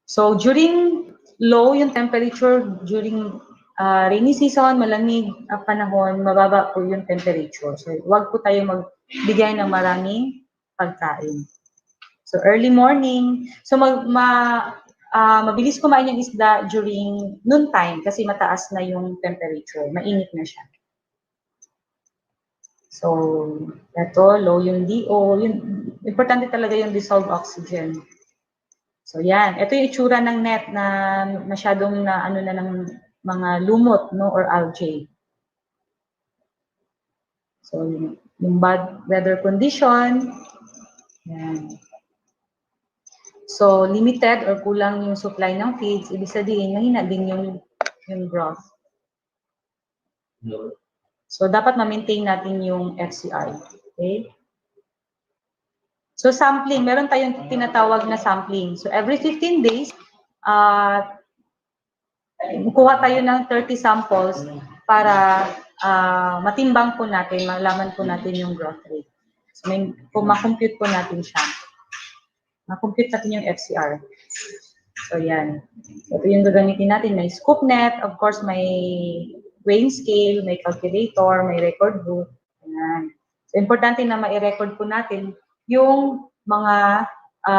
So, during low yung temperature, during rainy season, malamig ang panahon, mababa po yung temperature. So, huwag po tayo magbigay ng maraming pagkain. So, early morning. So, mabilis kumain yung isda during noon time kasi mataas na yung temperature. Mainit na siya. So, ito, low yung DO. Importante talaga yung dissolved oxygen. So, yan. Ito yung itsura ng net na masyadong na ng mga lumot, no, or algae. So, yung bad weather condition. Yan. So, limited or kulang yung supply ng feeds, ibig sabihin, mahina din yung growth. So, dapat ma-maintain natin yung FCI. Okay? So, sampling. Meron tayong tinatawag na sampling. So, every 15 days, kuha tayo ng 30 samples para matimbang po natin, malaman po natin yung growth rate. So, kung ma-compute po natin siya. Ma-compute natin yung FCR. So, yan. So, ito yung gagamitin natin. May scoop net, of course, may weighing scale, may calculator, may record book. Yan. So, importante na ma-record po natin yung mga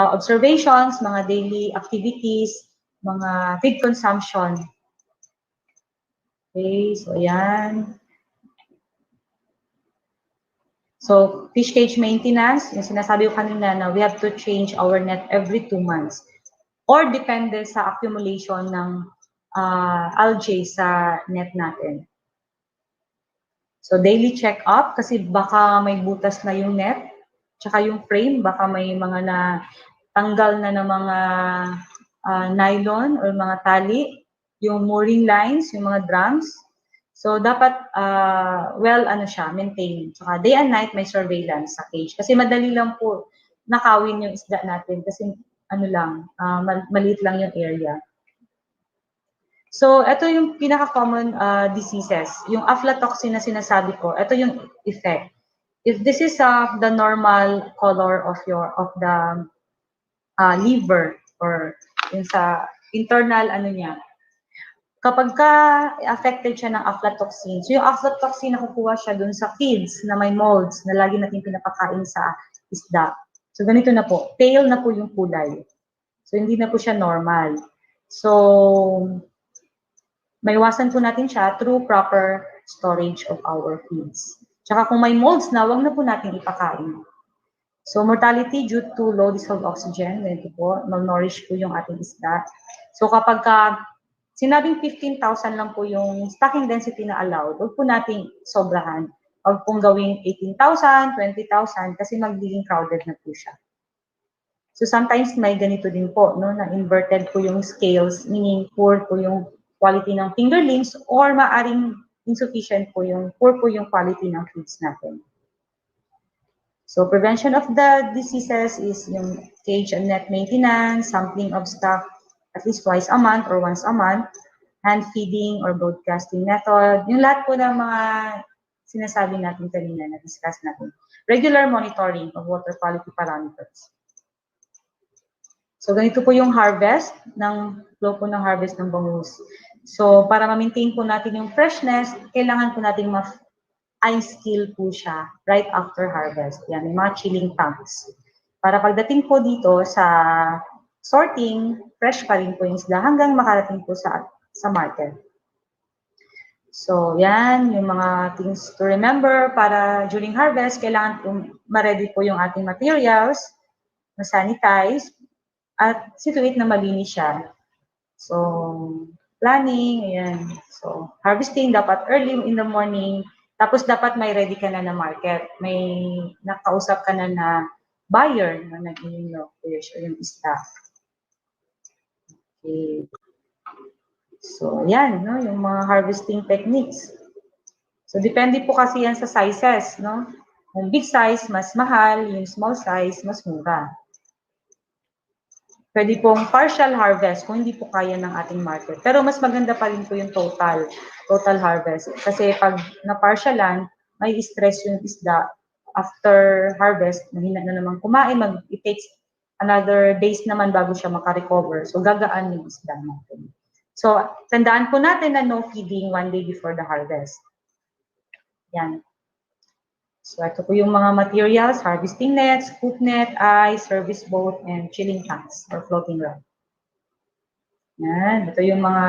observations, mga daily activities, mga feed consumption. Okay, so yan. So, fish cage maintenance, yung sinasabi ko kanina na we have to change our net every 2 months. Or depende sa accumulation ng algae sa net natin. So, daily check-up kasi baka may butas na yung net, tsaka yung frame, baka may mga tanggal na ng mga nylon or mga tali, yung mooring lines, yung mga drums. So, dapat, maintain. Tsaka day and night may surveillance sa cage. Kasi madali lang po nakawin yung isda natin kasi maliit lang yung area. So, ito yung pinaka-common diseases. Yung aflatoxin na sinasabi ko, ito yung effect. If this is the normal color of the liver or yung sa internal niya, kapag affected siya ng aflatoxin, so yung aflatoxin nakukuha siya dun sa feeds na may molds na lagi natin pinapakain sa isda. So, ganito na po. Pale na po yung kulay. So, hindi na po siya normal. So, maiwasan po natin siya through proper storage of our feeds. Tsaka kung may molds na, wag na po natin ipakain. So, mortality due to low dissolved oxygen, ganito po, malnourished po yung ating isda. So, kapag sinabing 15,000 lang po yung stocking density na allowed, huwag po nating sobrahan. Huwag pong gawing 18,000, 20,000 kasi magiging crowded na po siya. So sometimes may ganito din po, no, na inverted po yung scales, meaning poor po yung quality ng fingerlings or maaring insufficient po poor po yung quality ng feeds natin. So prevention of the diseases is yung cage and net maintenance, sampling of stock at least twice a month or once a month, hand feeding or broadcasting method. Yung lahat po ng mga sinasabi natin kanina, na-discuss natin. Regular monitoring of water quality parameters. So, ganito po yung harvest flow po ng harvest ng bangus. So, para ma-maintain po natin yung freshness, kailangan po natin ice kill po siya right after harvest. Yan, may mga chilling tanks. Para pagdating po dito sa sorting, fresh pa rin po yung isda hanggang makarating po sa market. So, yan, yung mga things to remember para during harvest, kailangan po ma-ready po yung ating materials, ma-sanitize, at situate na malinis siya. So, planning, ayan. So, harvesting dapat early in the morning. Tapos dapat may ready ka na market. May nakausap ka na buyer na nag-iinyo yung isda. Okay. So, yan, no? Yung mga harvesting techniques. So, depende po kasi yan sa sizes, no? Yung big size, mas mahal. Yung small size, mas mura. Pwede pong partial harvest kung hindi po kaya ng ating market. Pero mas maganda pa rin po yung total harvest. Kasi pag na-partialan, may stress yung isda after harvest, mahina na naman kumain, it takes another days naman bago siya makarecover. So gagaan yung isda natin. So tandaan po natin na no feeding 1 day before the harvest. Yan. So ito po yung mga materials, harvesting nets, scoop net, ice, service boat, and chilling tanks or floating rod. Yan, ito yung mga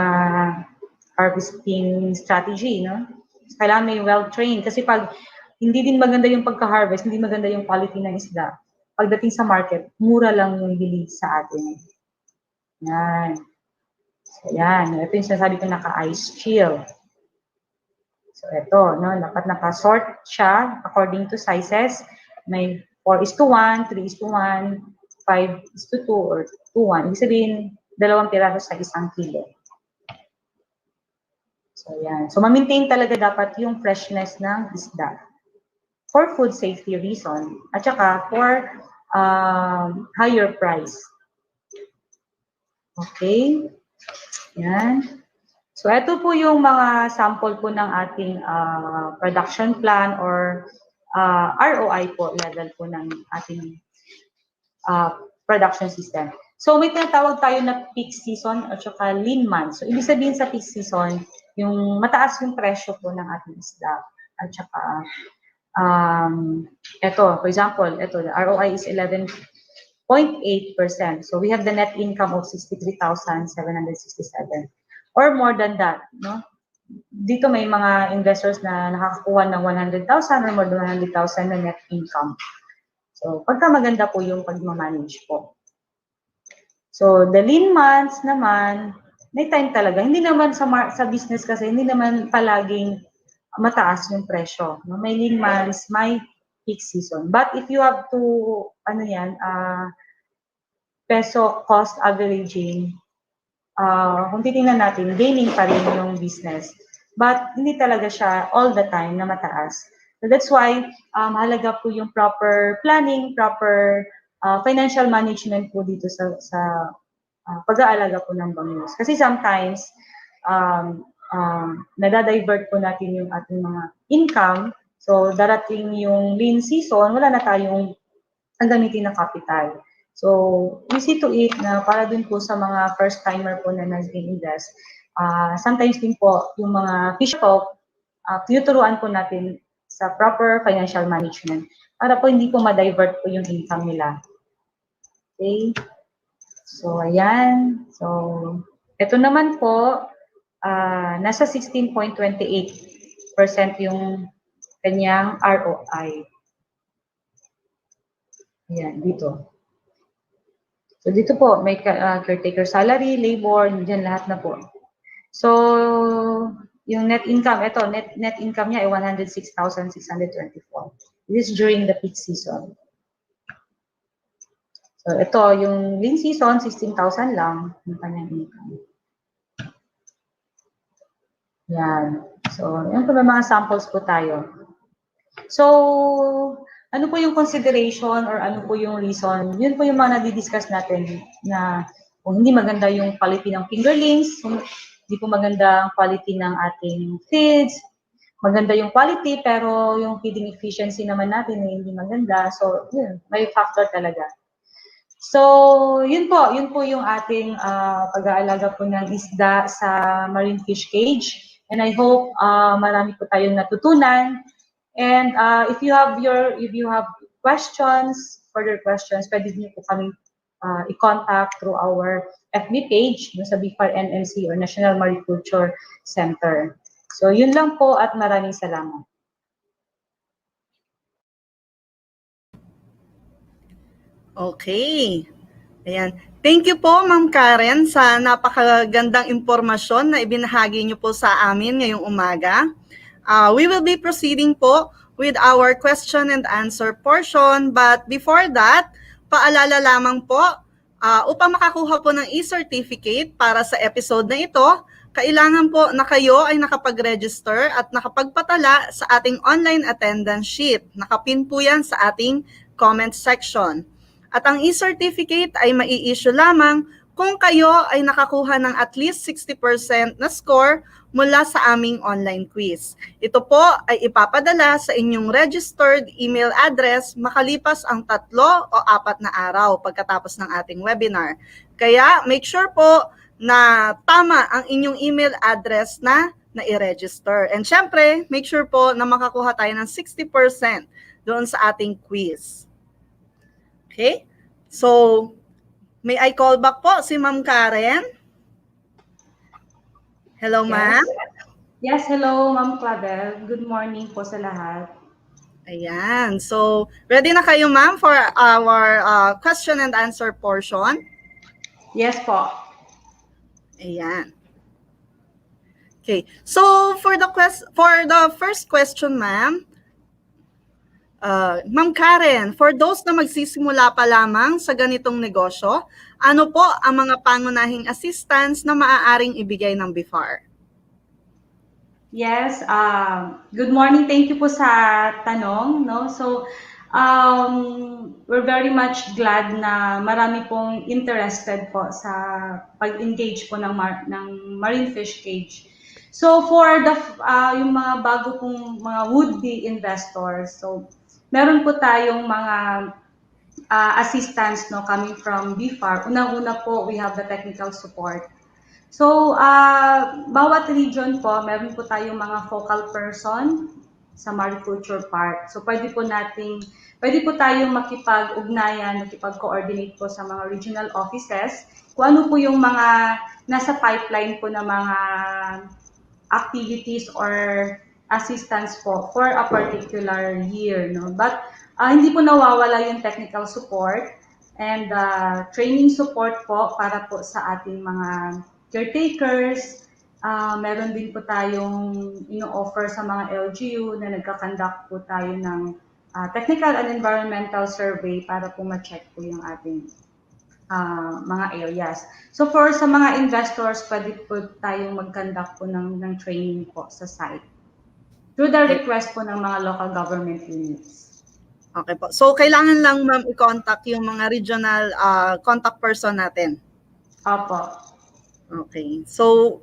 harvesting strategy, no? Kailangan may well-trained kasi pag hindi din maganda yung pagka-harvest, hindi maganda yung quality ng isda. Pagdating sa market, mura lang yung bili sa atin. Yan. So yan, ito yung sinasabi ko naka-ice chill. So, ito, no, dapat nakasort siya according to sizes. May 4:1, 3:1, 5:2, or 2:1. Ibig sabihin, 2 piraso sa 1 kilo. So, yan. So, ma-maintain talaga dapat yung freshness ng isda. For food safety reason, at saka for higher price. Okay? Yan. So, ito po yung mga sample po ng ating production plan or ROI po, level po ng ating production system. So, may tinatawag tayo na peak season at saka lean month. So, ibig sabihin sa peak season, yung mataas yung presyo po ng ating isda. At saka, ito, for example, ito, the ROI is 11.8%. So, we have the net income of 63,767. Or more than that, no? Dito may mga investors na nakakakuha ng 100,000 or more than 100,000 na net income. So, pagka maganda po yung pag-manage po. So, the lean months naman, may time talaga. Hindi naman sa business kasi, hindi naman palaging mataas yung presyo. No? May lean months, may peak season. But if you have to, peso cost averaging, kung titingnan natin, gaining pa rin yung business. But hindi talaga siya all the time na mataas. So that's why mahalaga po yung proper planning, proper financial management po dito sa pag-aalaga po ng bangus. Kasi sometimes, nadadivert po natin yung ating mga income. So darating yung lean season, wala na tayong ang gamitin na capital. So, easy to it na para din po sa mga first-timer po na nag-invest. Sometimes din po, yung mga fish talk, tinuturuan po natin sa proper financial management para po hindi po ma-divert po yung income nila. Okay? So, ayan. So, ito naman po, nasa 16.28% yung kanyang ROI. Ayan, dito. So, dito po, may caretaker salary, labor, dyan lahat na po. So, yung net income, ito, net income niya ay 106,624. This is during the peak season. So, ito, yung lean season, 16,000 lang yung kanyang income. Yan. So, yan po may mga samples po tayo. So, ano po yung consideration or ano po yung reason? Yun po yung mga nadidiscuss natin na kung hindi maganda yung quality ng fingerlings, kung hindi po maganda ang quality ng ating feeds, maganda yung quality pero yung feeding efficiency naman natin ay hindi maganda. So, yun, may factor talaga. So, yun po yung ating pag-aalaga po ng isda sa marine fish cage. And I hope marami po tayong natutunan. And if you have questions, further questions, pwede niyo po kami i-contact through our FB page sa BIFAR NMC or National Mariculture Center. So, yun lang po at maraming salamat. Okay. Ayan. Thank you po, Ma'am Karen, sa napakagandang impormasyon na ibinahagi niyo po sa amin ngayong umaga. We will be proceeding po with our question and answer portion. But before that, paalala lamang po, upang makakuha po ng e-certificate para sa episode na ito, kailangan po na kayo ay nakapag-register at nakapagpatala sa ating online attendance sheet. Nakapin po yan sa ating comment section. At ang e-certificate ay mai-issue lamang kung kayo ay nakakuha ng at least 60% na score mula sa aming online quiz. Ito po ay ipapadala sa inyong registered email address makalipas ang 3 o 4 na araw pagkatapos ng ating webinar. Kaya make sure po na tama ang inyong email address na i-register. And syempre, make sure po na makakuha tayo ng 60% doon sa ating quiz. Okay? So, may I call back po si Ma'am Karen? Hello, ma'am? Yes, hello, Ma'am Clavel. Good morning po sa lahat. Ayan. So, ready na kayo, ma'am, for our question and answer portion? Yes po. Ayan. Okay. So, for the first question, ma'am, Ma'am Karen, for those na magsisimula pa lamang sa ganitong negosyo, ano po ang mga pangunahing assistance na maaaring ibigay ng BIFAR? Yes, good morning. Thank you po sa tanong, no? So, we're very much glad na marami pong interested po sa pag-engage po ng marine fish cage. So, for the yung mga bago pong mga would-be investors, so meron po tayong mga assistance, no, coming from BIFAR. Unang-una po, we have the technical support. So, bawat region po, meron po tayong mga focal person sa mariculture part. So, pwede po tayong makipag-ugnayan, makipag-coordinate po sa mga regional offices kung ano po yung mga nasa pipeline po na mga activities or assistance po for a particular year, no? But hindi po nawawala yung technical support and training support po para po sa ating mga caretakers. Meron din po tayong ino-offer sa mga LGU na nagka-conduct po tayo ng technical and environmental survey para po ma-check po yung ating mga areas. So for sa mga investors, pwede po tayong mag-conduct po ng training po sa site through the request po ng mga local government units. Okay po. So, kailangan lang, ma'am, i-contact yung mga regional contact person natin. Opo. Okay. So,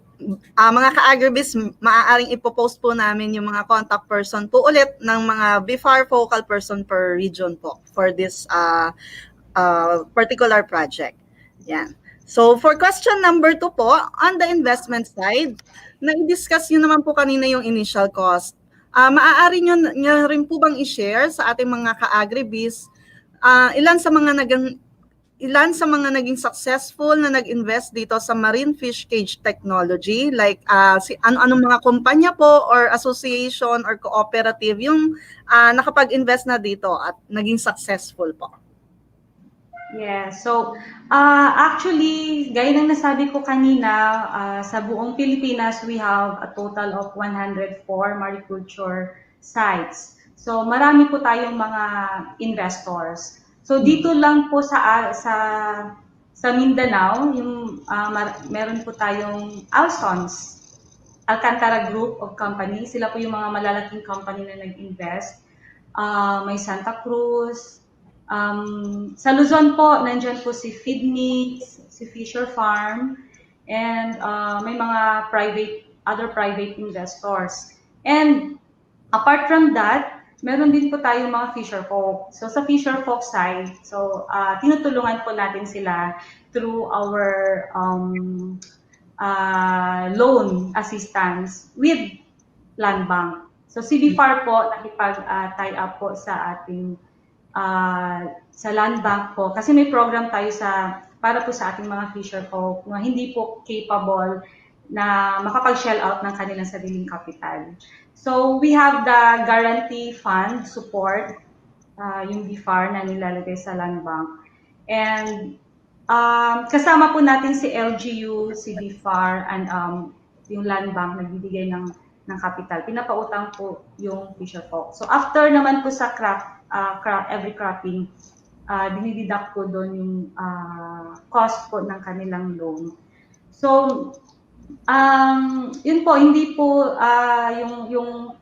mga ka-agribiz, maaaring ipopost po namin yung mga contact person po ulit ng mga BIFAR focal person per region po for this particular project. Yan. So, for question number 2 po, on the investment side, na-discuss nyo naman po kanina yung initial cost. Maaari nyo rin po bang i-share sa ating mga ka-agribiz ilan sa mga naging successful na nag-invest dito sa marine fish cage technology, like anong mga kumpanya po or association or cooperative yung nakapag-invest na dito at naging successful po? Yeah, so actually, gaya ng nasabi ko kanina, sa buong Pilipinas, we have a total of 104 mariculture sites. So marami po tayong mga investors. So dito lang po sa Mindanao, yung meron po tayong Alsons, Alcantara Group of Companies. Sila po yung mga malalaking company na nag-invest. May Santa Cruz. Sa Luzon po, nandyan po si Feedmeats, si Fisher Farm, and may mga other private investors. And Apart from that, meron din po tayong mga fisher folk. So sa fisher folk side, so tinutulungan po natin sila through our loan assistance with land bank. So CBFAR po nakipag-tie up po sa ating sa land bank po kasi may program tayo para po sa ating mga fisher folk na hindi po capable na makapag-shell out ng kanilang sariling kapital. So we have the guarantee fund support, yung BFAR na nilalagay sa land bank. And kasama po natin si LGU, si BFAR, and yung land bank nagbibigay ng capital. Pinapautang po yung fisher folk. So after naman po sa every cropping, dinideduct po doon yung cost po ng kanilang loan. So, yun po, hindi po yung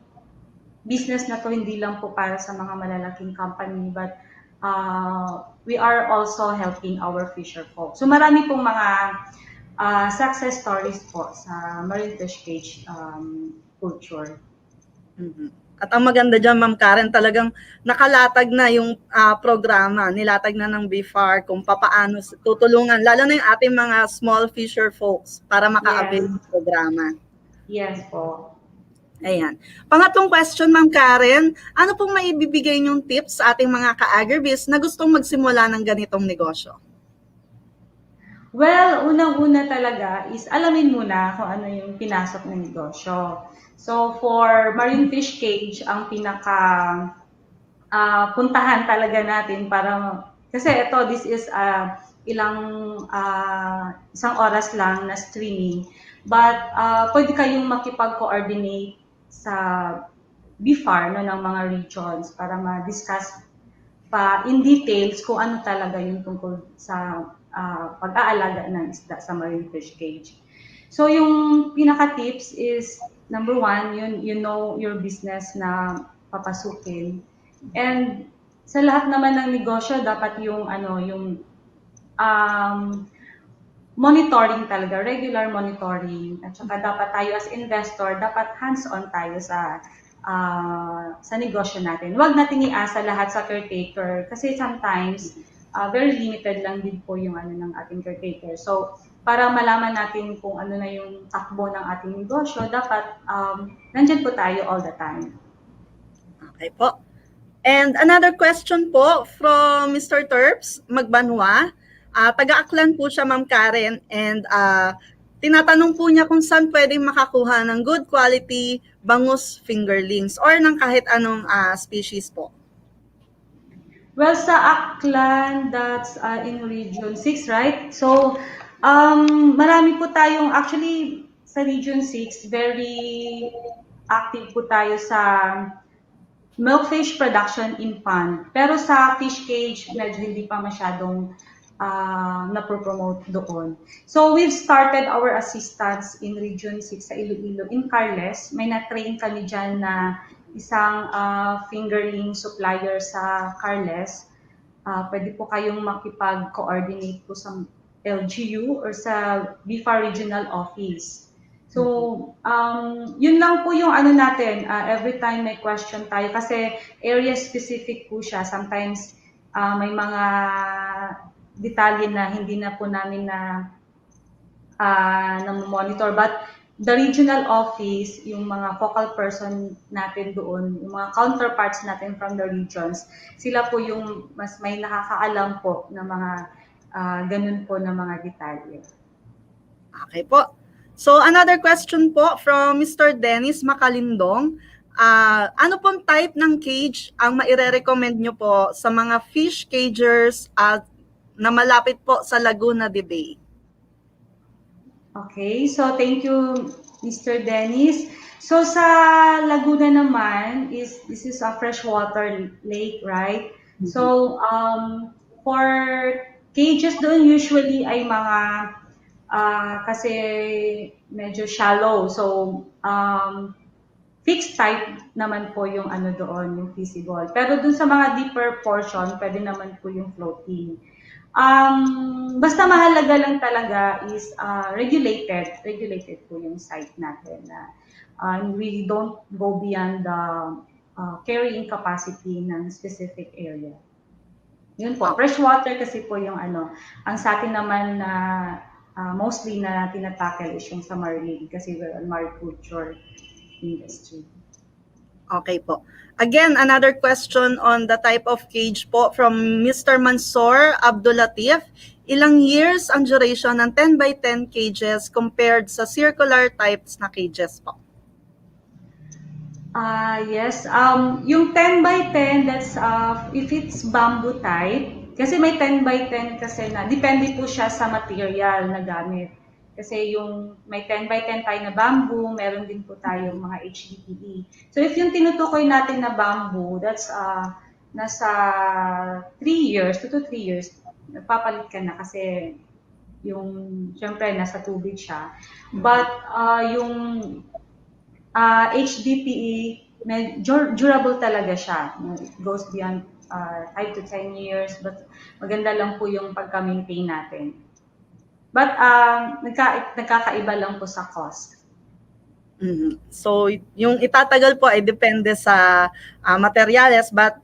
business na to hindi lang po para sa mga malalaking company, but we are also helping our fisher folk. So marami pong mga success stories po sa marine fish cage culture. At ang maganda dyan, Ma'am Karen, talagang nakalatag na yung programa, nilatag na ng BFAR kung papaano tutulungan, lalo na yung ating mga small fisher folks para maka-avail ng programa. Yes po. Ayan. Pangatlong question, Ma'am Karen, ano pong maibibigay niyong tips sa ating mga ka-agribiz na gustong magsimula ng ganitong negosyo? Well, unang-una talaga is alamin muna kung ano yung pinasok ng negosyo. So for marine fish cage, ang pinaka puntahan talaga natin para kasi this is isang oras lang na streaming, but pwede kayong makipag-coordinate sa BFAR ng mga regions para ma-discuss pa in details kung ano talaga yung tungkol sa pag-aalaga ng isda sa marine fish cage. So yung pinaka-tips is number one, you know your business na papasukin. And sa lahat naman ng negosyo, dapat yung monitoring talaga, regular monitoring. At saka dapat tayo as investor, dapat hands-on tayo sa negosyo natin. Huwag natin iasa lahat sa caretaker kasi sometimes very limited lang din po yung ng ating caretaker. So, para malaman natin kung ano na yung takbo ng ating negosyo, dapat nandyan po tayo all the time. Okay po. And another question po from Mr. Terps Magbanwa. Taga-Aklan po siya, Ma'am Karen, and tinatanong po niya kung saan pwedeng makakuha ng good quality bangus fingerlings or ng kahit anong species po. Well, sa Aklan, that's in Region 6, right? So, marami po tayong, actually, sa Region 6, very active po tayo sa milkfish production in pond. Pero sa fish cage, medyo hindi pa masyadong na-promote doon. So, we've started our assistance in Region 6 sa Iloilo, in Carles. May na-train kami dyan na isang fingerling supplier sa Carles. Pwede po kayong makipag-coordinate po sa LGU or sa BFAR Regional Office. So, yun lang po yung natin. Every time may question tayo kasi area specific po siya. Sometimes may mga detalye na hindi na po namin na monitor. But the regional office, yung mga focal person natin doon, yung mga counterparts natin from the regions, sila po yung mas may nakakaalam po na mga ganun po na mga detalye. Okay po. So another question po from Mr. Dennis Makalindong. Ano pong type ng cage ang maire-recommend nyo po sa mga fish cagers na malapit po sa Laguna de Bay? Okay, so thank you, Mr. Dennis. So sa Laguna naman, this is a freshwater lake, right? Mm-hmm. So for cages doon usually ay mga kasi medyo shallow. So fixed type naman po yung doon, yung feasible. Pero dun sa mga deeper portion, pwede naman po yung floating. Basta mahalaga lang talaga is regulated po yung site natin na and we don't go beyond the carrying capacity ng specific area. Yun po, freshwater kasi po yung ang sa atin naman na mostly na tinatackle is yung sa marine kasi we're a mariculture industry. Okay po. Again, another question on the type of cage po from Mr. Mansour Abdulatif. Ilang years ang duration ng 10 by 10 cages compared sa circular types na cages po? Yes. Yung 10 by 10, that's if it's bamboo type, kasi may 10 by 10 kasi na, depende po siya sa material na gamit. Kasi yung may 10 by 10 tayo na bamboo, meron din po tayong mga HDPE. So if yung tinutukoy natin na bamboo, that's nasa 3 years, 2 to 3 years, nagpapalit ka na kasi yung, syempre, nasa tubig siya. But yung HDPE, durable talaga siya. It goes beyond 5 to 10 years, but maganda lang po yung pagka-maintain natin. But nagkakaiba lang po sa cost. So, yung itatagal po ay depende sa materyales, but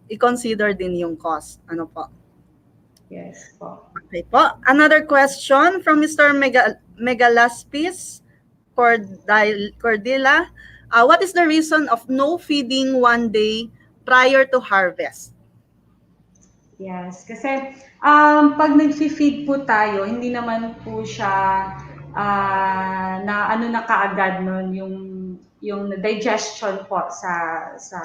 i-consider din yung cost. Ano po? Yes po. Okay po. Another question from Mr. Megalaspis Cordilla. What is the reason of no feeding one day prior to harvest? Yes, kasi pag nag-feed po tayo, hindi naman po siya na kaagad nun yung digestion po sa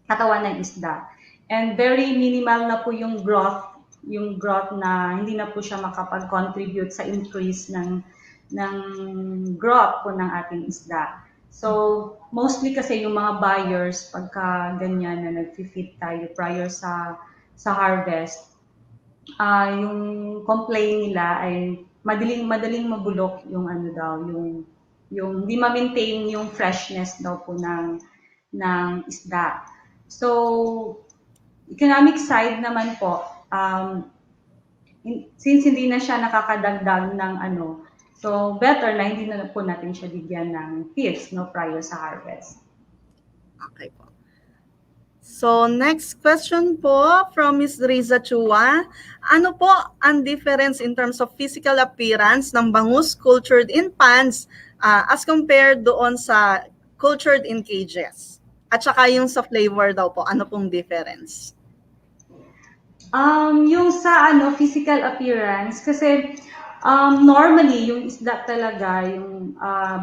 katawan ng isda. And very minimal na po yung growth na hindi na po siya makapag-contribute sa increase ng growth po ng ating isda. So, mostly kasi yung mga buyers, pagka ganyan na nag-feed tayo prior sa harvest, yung complaint nila ay madaling mabulok yung yung di ma-maintain yung freshness daw po ng isda. So, economic side naman po, since hindi na siya nakakadagdag ng so better na hindi na po natin siya bigyan ng feeds prior sa harvest. Okay po. So, next question po from Ms. Riza Chua. Ano po ang difference in terms of physical appearance ng bangus cultured in pans as compared doon sa cultured in cages? At saka yung sa flavor daw po, ano pong difference? Yung sa physical appearance, kasi normally yung isda talaga, yung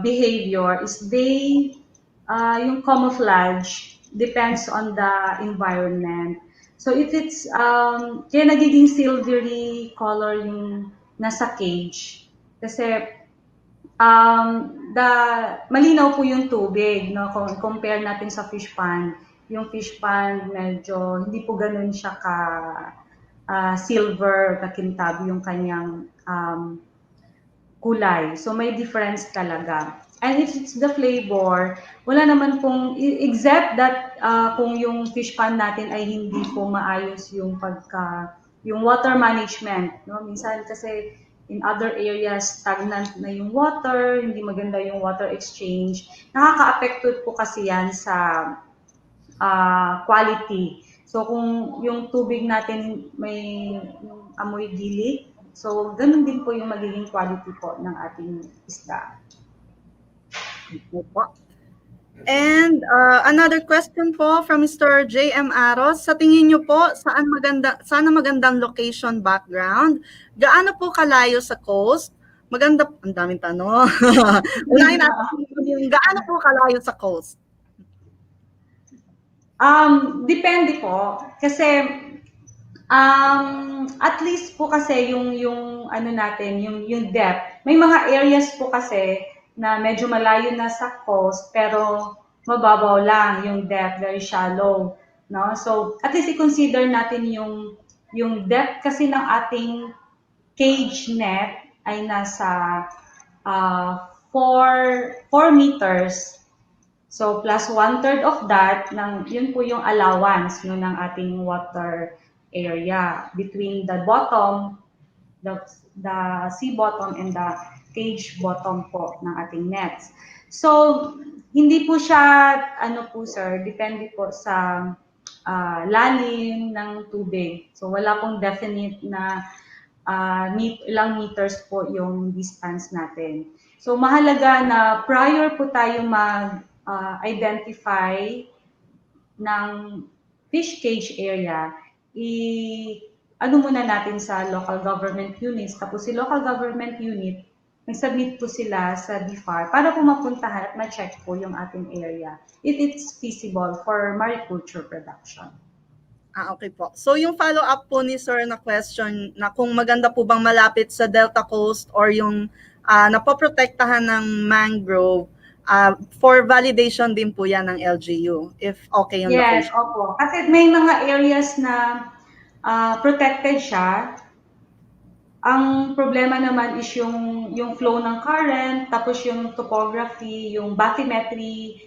behavior is yung camouflage depends on the environment. So if it's, kaya nagiging silvery color yung nasa cage. Kasi malinaw po yung tubig, no? Kung compare natin sa fish pond, yung fish pond medyo hindi po ganun siya silver, kakintab yung kanyang kulay. So may difference talaga. And if it's the flavor, wala naman pong, except that kung yung fish pond natin ay hindi po maayos yung yung water management. No? Minsan kasi in other areas, stagnant na yung water, hindi maganda yung water exchange. Nakaka-affect po kasi yan sa quality. So kung yung tubig natin may yung amoy gilik, so ganun din po yung magiging quality po ng ating isda. And another question po from Mr. J.M. Aros. Sa tingin niyo po, sana magandang location background? Gaano po kalayo sa coast? Ang daming tanong. Unahin natin yung gaano po kalayo sa coast? Depende po. Kasi at least po kasi yung natin, yung depth. May mga areas po kasi na medyo malayo na sa coast pero mababaw lang yung depth, very shallow, no? So at least i-consider natin yung depth kasi ng ating cage net ay nasa 4 meters. So plus 1/3 of that, yun po yung allowance ng ating water area between the bottom, the sea bottom and the cage bottom po ng ating nets. So, hindi po siya, ano po sir, depende po sa lalim ng tubig. So, wala pong definite na ilang meters po yung distance natin. So, mahalaga na prior po tayo mag-identify ng fish cage area, ano muna natin sa local government units. Tapos si local government unit, nag-submit po sila sa DFAR para po mapuntahan at ma-check po yung ating area if it's feasible for mariculture production. Okay po. So yung follow-up po ni Sir na question na kung maganda po bang malapit sa Delta Coast or yung napoprotektahan ng mangrove, for validation din po yan ng LGU if okay yung Yes, location. opo. Kasi may mga areas na protected siya. Ang problema naman is yung flow ng current, tapos yung topography, yung bathymetry,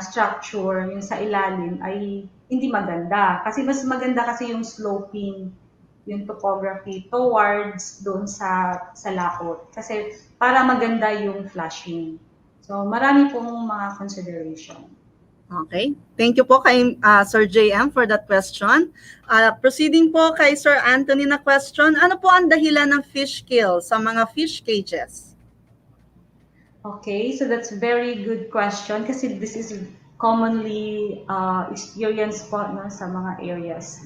structure, yung sa ilalim ay hindi maganda. Kasi mas maganda kasi yung sloping, yung topography towards doon sa laot. Kasi para maganda yung flashing. So marami pong mga consideration. Okay. Thank you po kay Sir JM for that question. Proceeding po kay Sir Anthony na question, ano po ang dahilan ng fish kill sa mga fish cages? Okay, so that's a very good question kasi this is commonly experienced po no, sa mga areas.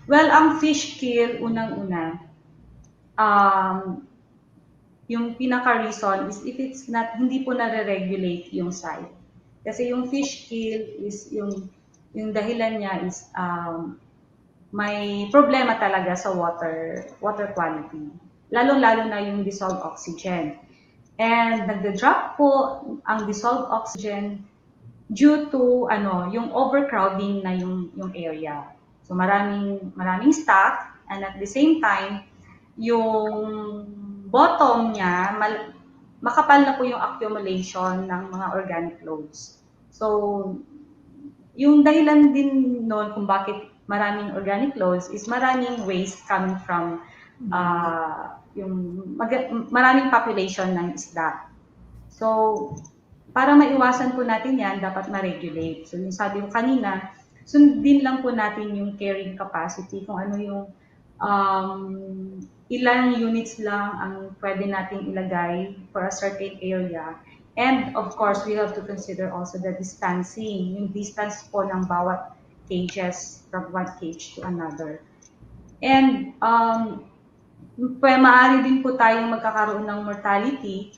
Well, ang fish kill, unang-una, yung pinaka-reason is if it's not, hindi po nare-regulate yung site. Kasi yung fish kill is yung dahilan niya is may problema talaga sa water quality. Lalong-lalo na yung dissolved oxygen. And nagda-drop po ang dissolved oxygen due to yung overcrowding na yung area. So maraming stock and at the same time yung bottom niya makapal na po yung accumulation ng mga organic loads. So yung dahilan din noon kung bakit maraming organic loads is maraming waste coming from maraming population ng isda. So, para maiwasan po natin yan, dapat ma-regulate. So, yung sabi ko kanina, sundin lang po natin yung carrying capacity, kung ano yung ilang units lang ang pwede nating ilagay for a certain area. And of course, we have to consider also the distancing, yung distance po ng bawat cages from one cage to another. And maaari din po tayong magkakaroon ng mortality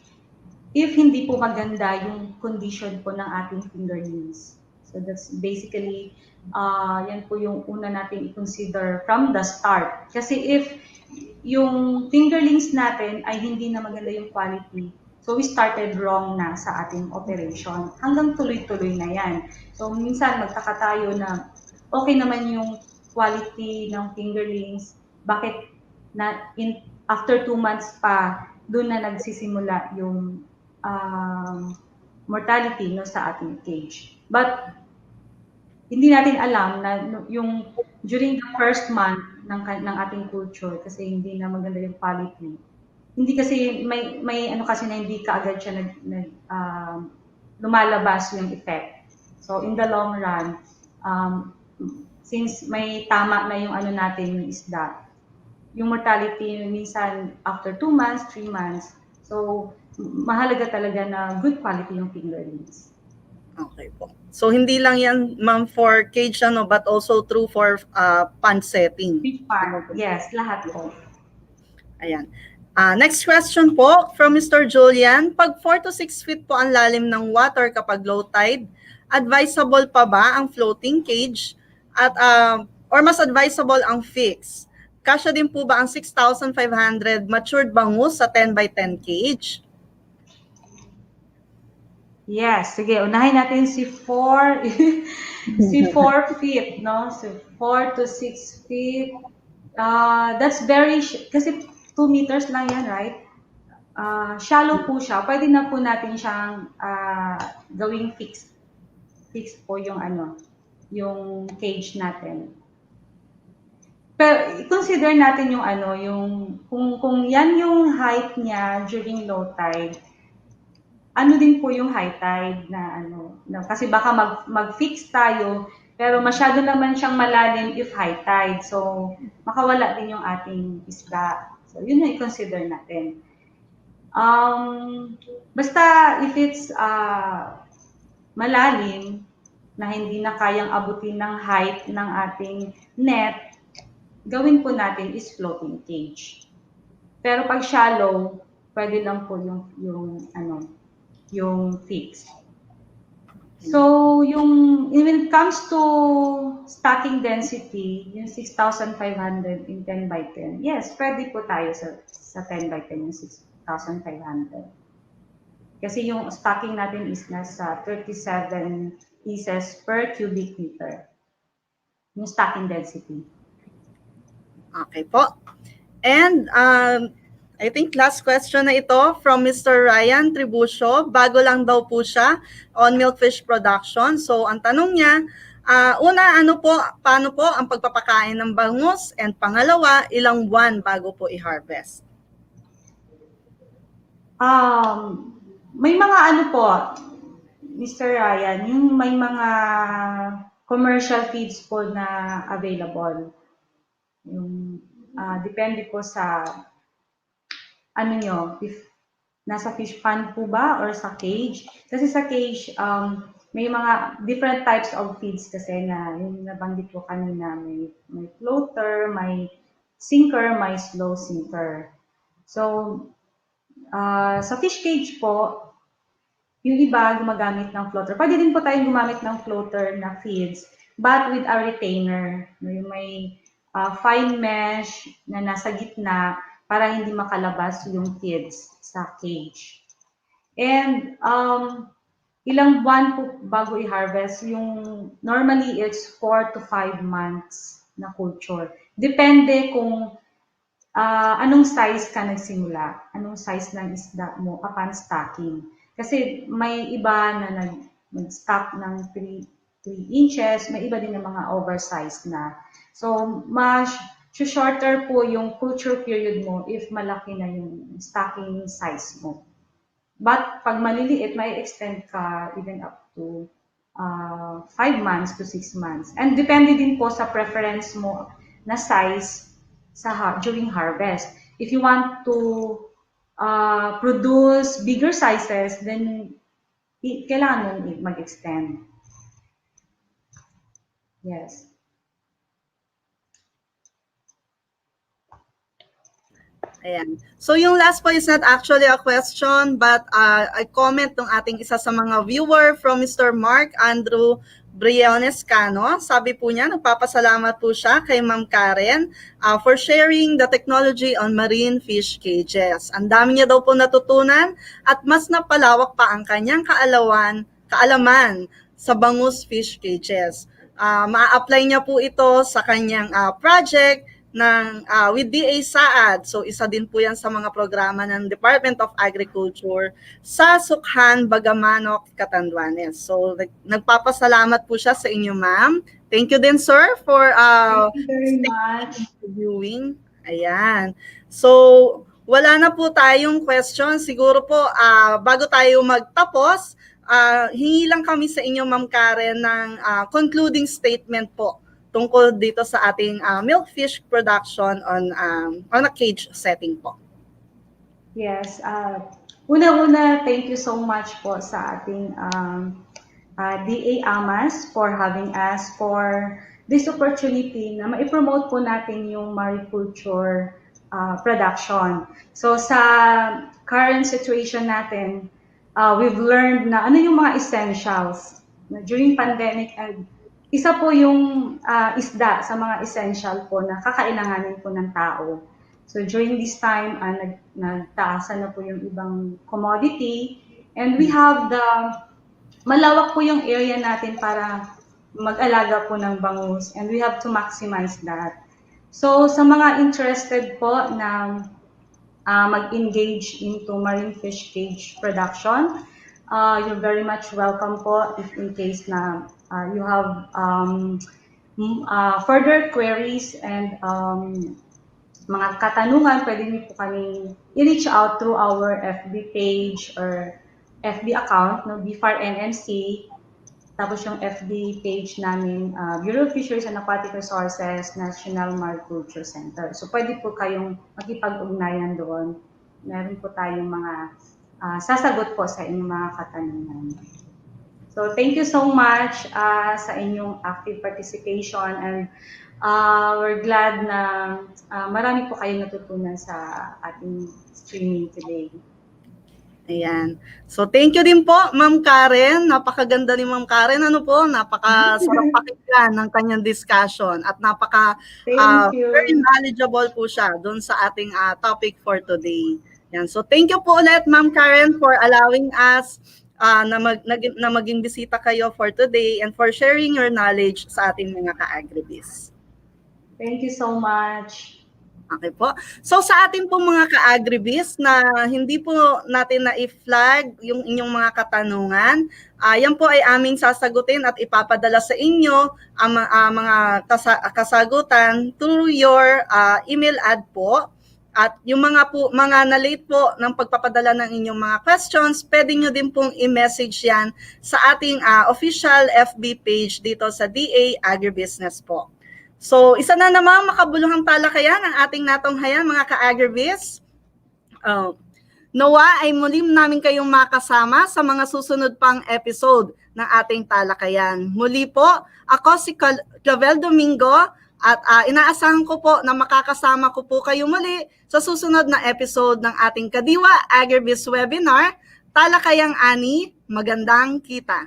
if hindi po maganda yung condition po ng ating fingerlings. So that's basically, yan po yung una natin i-consider from the start. Kasi if yung fingerlings natin ay hindi na maganda yung quality, so we started wrong na sa ating operation. Hanggang tuloy-tuloy na yan. So minsan magtaka tayo na okay naman yung quality ng fingerlings, bakit after 2 months pa, doon na nagsisimula yung mortality no, sa ating cage. But hindi natin alam na yung during the first month ng ating culture kasi hindi na maganda yung quality. Hindi kasi may kasi na hindi kaagad siya lumalabas yung effect. So in the long run, since may tama na yung natin yung isda, yung mortality minsan after 2 months, 3 months. So mahalaga talaga na good quality yung fingerlings. Okay po. So hindi lang yan ma'am for cage but also true for pond setting. Fish pond, yes, lahat po. Ayan. Next question po from Mr. Julian. Pag 4 to 6 feet po ang lalim ng water kapag low tide, advisable pa ba ang floating cage at or mas advisable ang fix? Kasya din po ba ang 6,500 matured bangus sa 10 by 10 cage? Yes, sige, unahin natin si 4 si 4 feet, no? So 4 to 6 feet. That's very kasi 2 meters lang yan, right? Shallow po siya. Pwede na po natin siyang gawing fixed. Fixed po yung yung cage natin. Pero consider natin yung yung kung yan yung height niya during low tide, ano din po yung high tide na kasi baka mag-fix tayo pero masyado naman siyang malalim if high tide. So, makawala din yung ating isda. So, yun na i-consider natin. Basta if it's malalim na hindi na kayang abutin ng height ng ating net, gawin po natin is floating cage. Pero pag shallow, pwede lang po yung fixed. So, when it comes to stacking density, yung 6,500 in 10 by 10, yes, pwede po tayo sa 10 by 10 yung 6,500. Kasi yung stacking natin is nasa 37 pieces per cubic meter. Yung stacking density. Okay po. And I think last question na ito from Mr. Ryan Tribucio. Bago lang daw po siya on milkfish production. So ang tanong niya, una, paano po ang pagpapakain ng bangus? And pangalawa, ilang buwan bago po i-harvest? May mga Mr. Ryan, yung may mga commercial feeds po na available. Yung depende po sa if nasa fish pond po ba or sa cage. Kasi sa cage, may mga different types of feeds kasi na yung nabanggit ko kanina, may floater, may sinker, may slow sinker. So, sa fish cage po, yung iba gumagamit ng floater. Pwede din po tayong gumamit ng floater na feeds, but with a retainer. Yung may fine mesh na nasa gitna para hindi makalabas yung feeds sa cage. And ilang buwan po bago i-harvest, yung normally it's 4 to 5 months na culture. Depende kung anong size ka nagsimula, anong size ng isda mo upon stocking. Kasi may iba na nag-stock ng 3 inches, may iba din ng mga oversized na. So, mas shorter po yung culture period mo if malaki na yung stocking size mo. But pag maliliit, may extend ka even up to 5 months to 6 months. And depende din po sa preference mo na size during harvest. If you want to produce bigger sizes, then kailangan mong mag-extend. Yes. Ayan. So yung last po is not actually a question but a comment ng ating isa sa mga viewer from Mr. Mark Andrew Briones Cano. Sabi po niya, nagpapasalamat po siya kay Ma'am Karen for sharing the technology on marine fish cages. Ang dami niya daw po natutunan at mas napalawak pa ang kanyang kaalaman sa bangus fish cages. Ma-apply niya po ito sa kanyang project ng with DA Saad. So isa din po yan sa mga programa ng Department of Agriculture sa Sukhan, Bagamanok, Catanduanes. So nagpapasalamat po siya sa inyo, ma'am. Thank you din, sir, for Thank you very much. Viewing. Ayan. So wala na po tayong question. Siguro po bago tayo magtapos, hingi lang kami sa inyo, Ma'am Karen, ng concluding statement po tungkol dito sa ating milkfish production on a cage setting po. Yes. Una-una, thank you so much po sa ating DA Amas for having us for this opportunity na ma-promote po natin yung mariculture production. So sa current situation natin, we've learned na ano yung mga essentials during pandemic, and isa po yung isda sa mga essential po na kakailanganin po ng tao. So during this time, nagtaasan na po yung ibang commodity, and we have malawak po yung area natin para mag-alaga po ng bangus, and we have to maximize that. So sa mga interested po na mag-engage into marine fish cage production, you're very much welcome po if in case na you have further queries and mga katanungan, pwede niyo po kami i-reach out through our FB page or FB account, no, BFAR NMC, tapos yung FB page namin, Bureau of Fisheries and Aquatic Resources, National Mariculture Center. So pwede po kayong makipag-ugnayan doon. Meron po tayong mga sasagot po sa inyong mga katanungan. So thank you so much sa inyong active participation, and we're glad na marami po kayong natutunan sa ating streaming today. Ayan. So, thank you din po, Ma'am Karen. Napakaganda ni Ma'am Karen. Ano po, napakasarap pakinggan ng kanyang discussion at Thank you. very knowledgeable po siya doon sa ating topic for today. Yan. So, thank you po ulit, Ma'am Karen, for allowing us na maging bisita kayo for today and for sharing your knowledge sa ating mga ka-agribiz. Thank you so much. Okay po. So sa ating pong mga ka-agribiz na hindi po natin na-i-flag yung inyong mga katanungan, yan po ay aming sasagutin at ipapadala sa inyo ang mga kasagutan through your email ad po. At yung mga na-late po ng pagpapadala ng inyong mga questions, pwede nyo din pong i-message yan sa ating official FB page dito sa DA Agribusiness po. So, isa na namang makabuluhang talakayan ang ating natunghayan, mga ka-agribiz. Nawa ay muli namin kayong makasama sa mga susunod pang episode ng ating talakayan. Muli po, ako si Clavel Domingo at inaasahan ko po na makakasama ko po kayo muli sa susunod na episode ng ating Kadiwa Agribiz webinar, Talakayang Ani, Magandang Kita.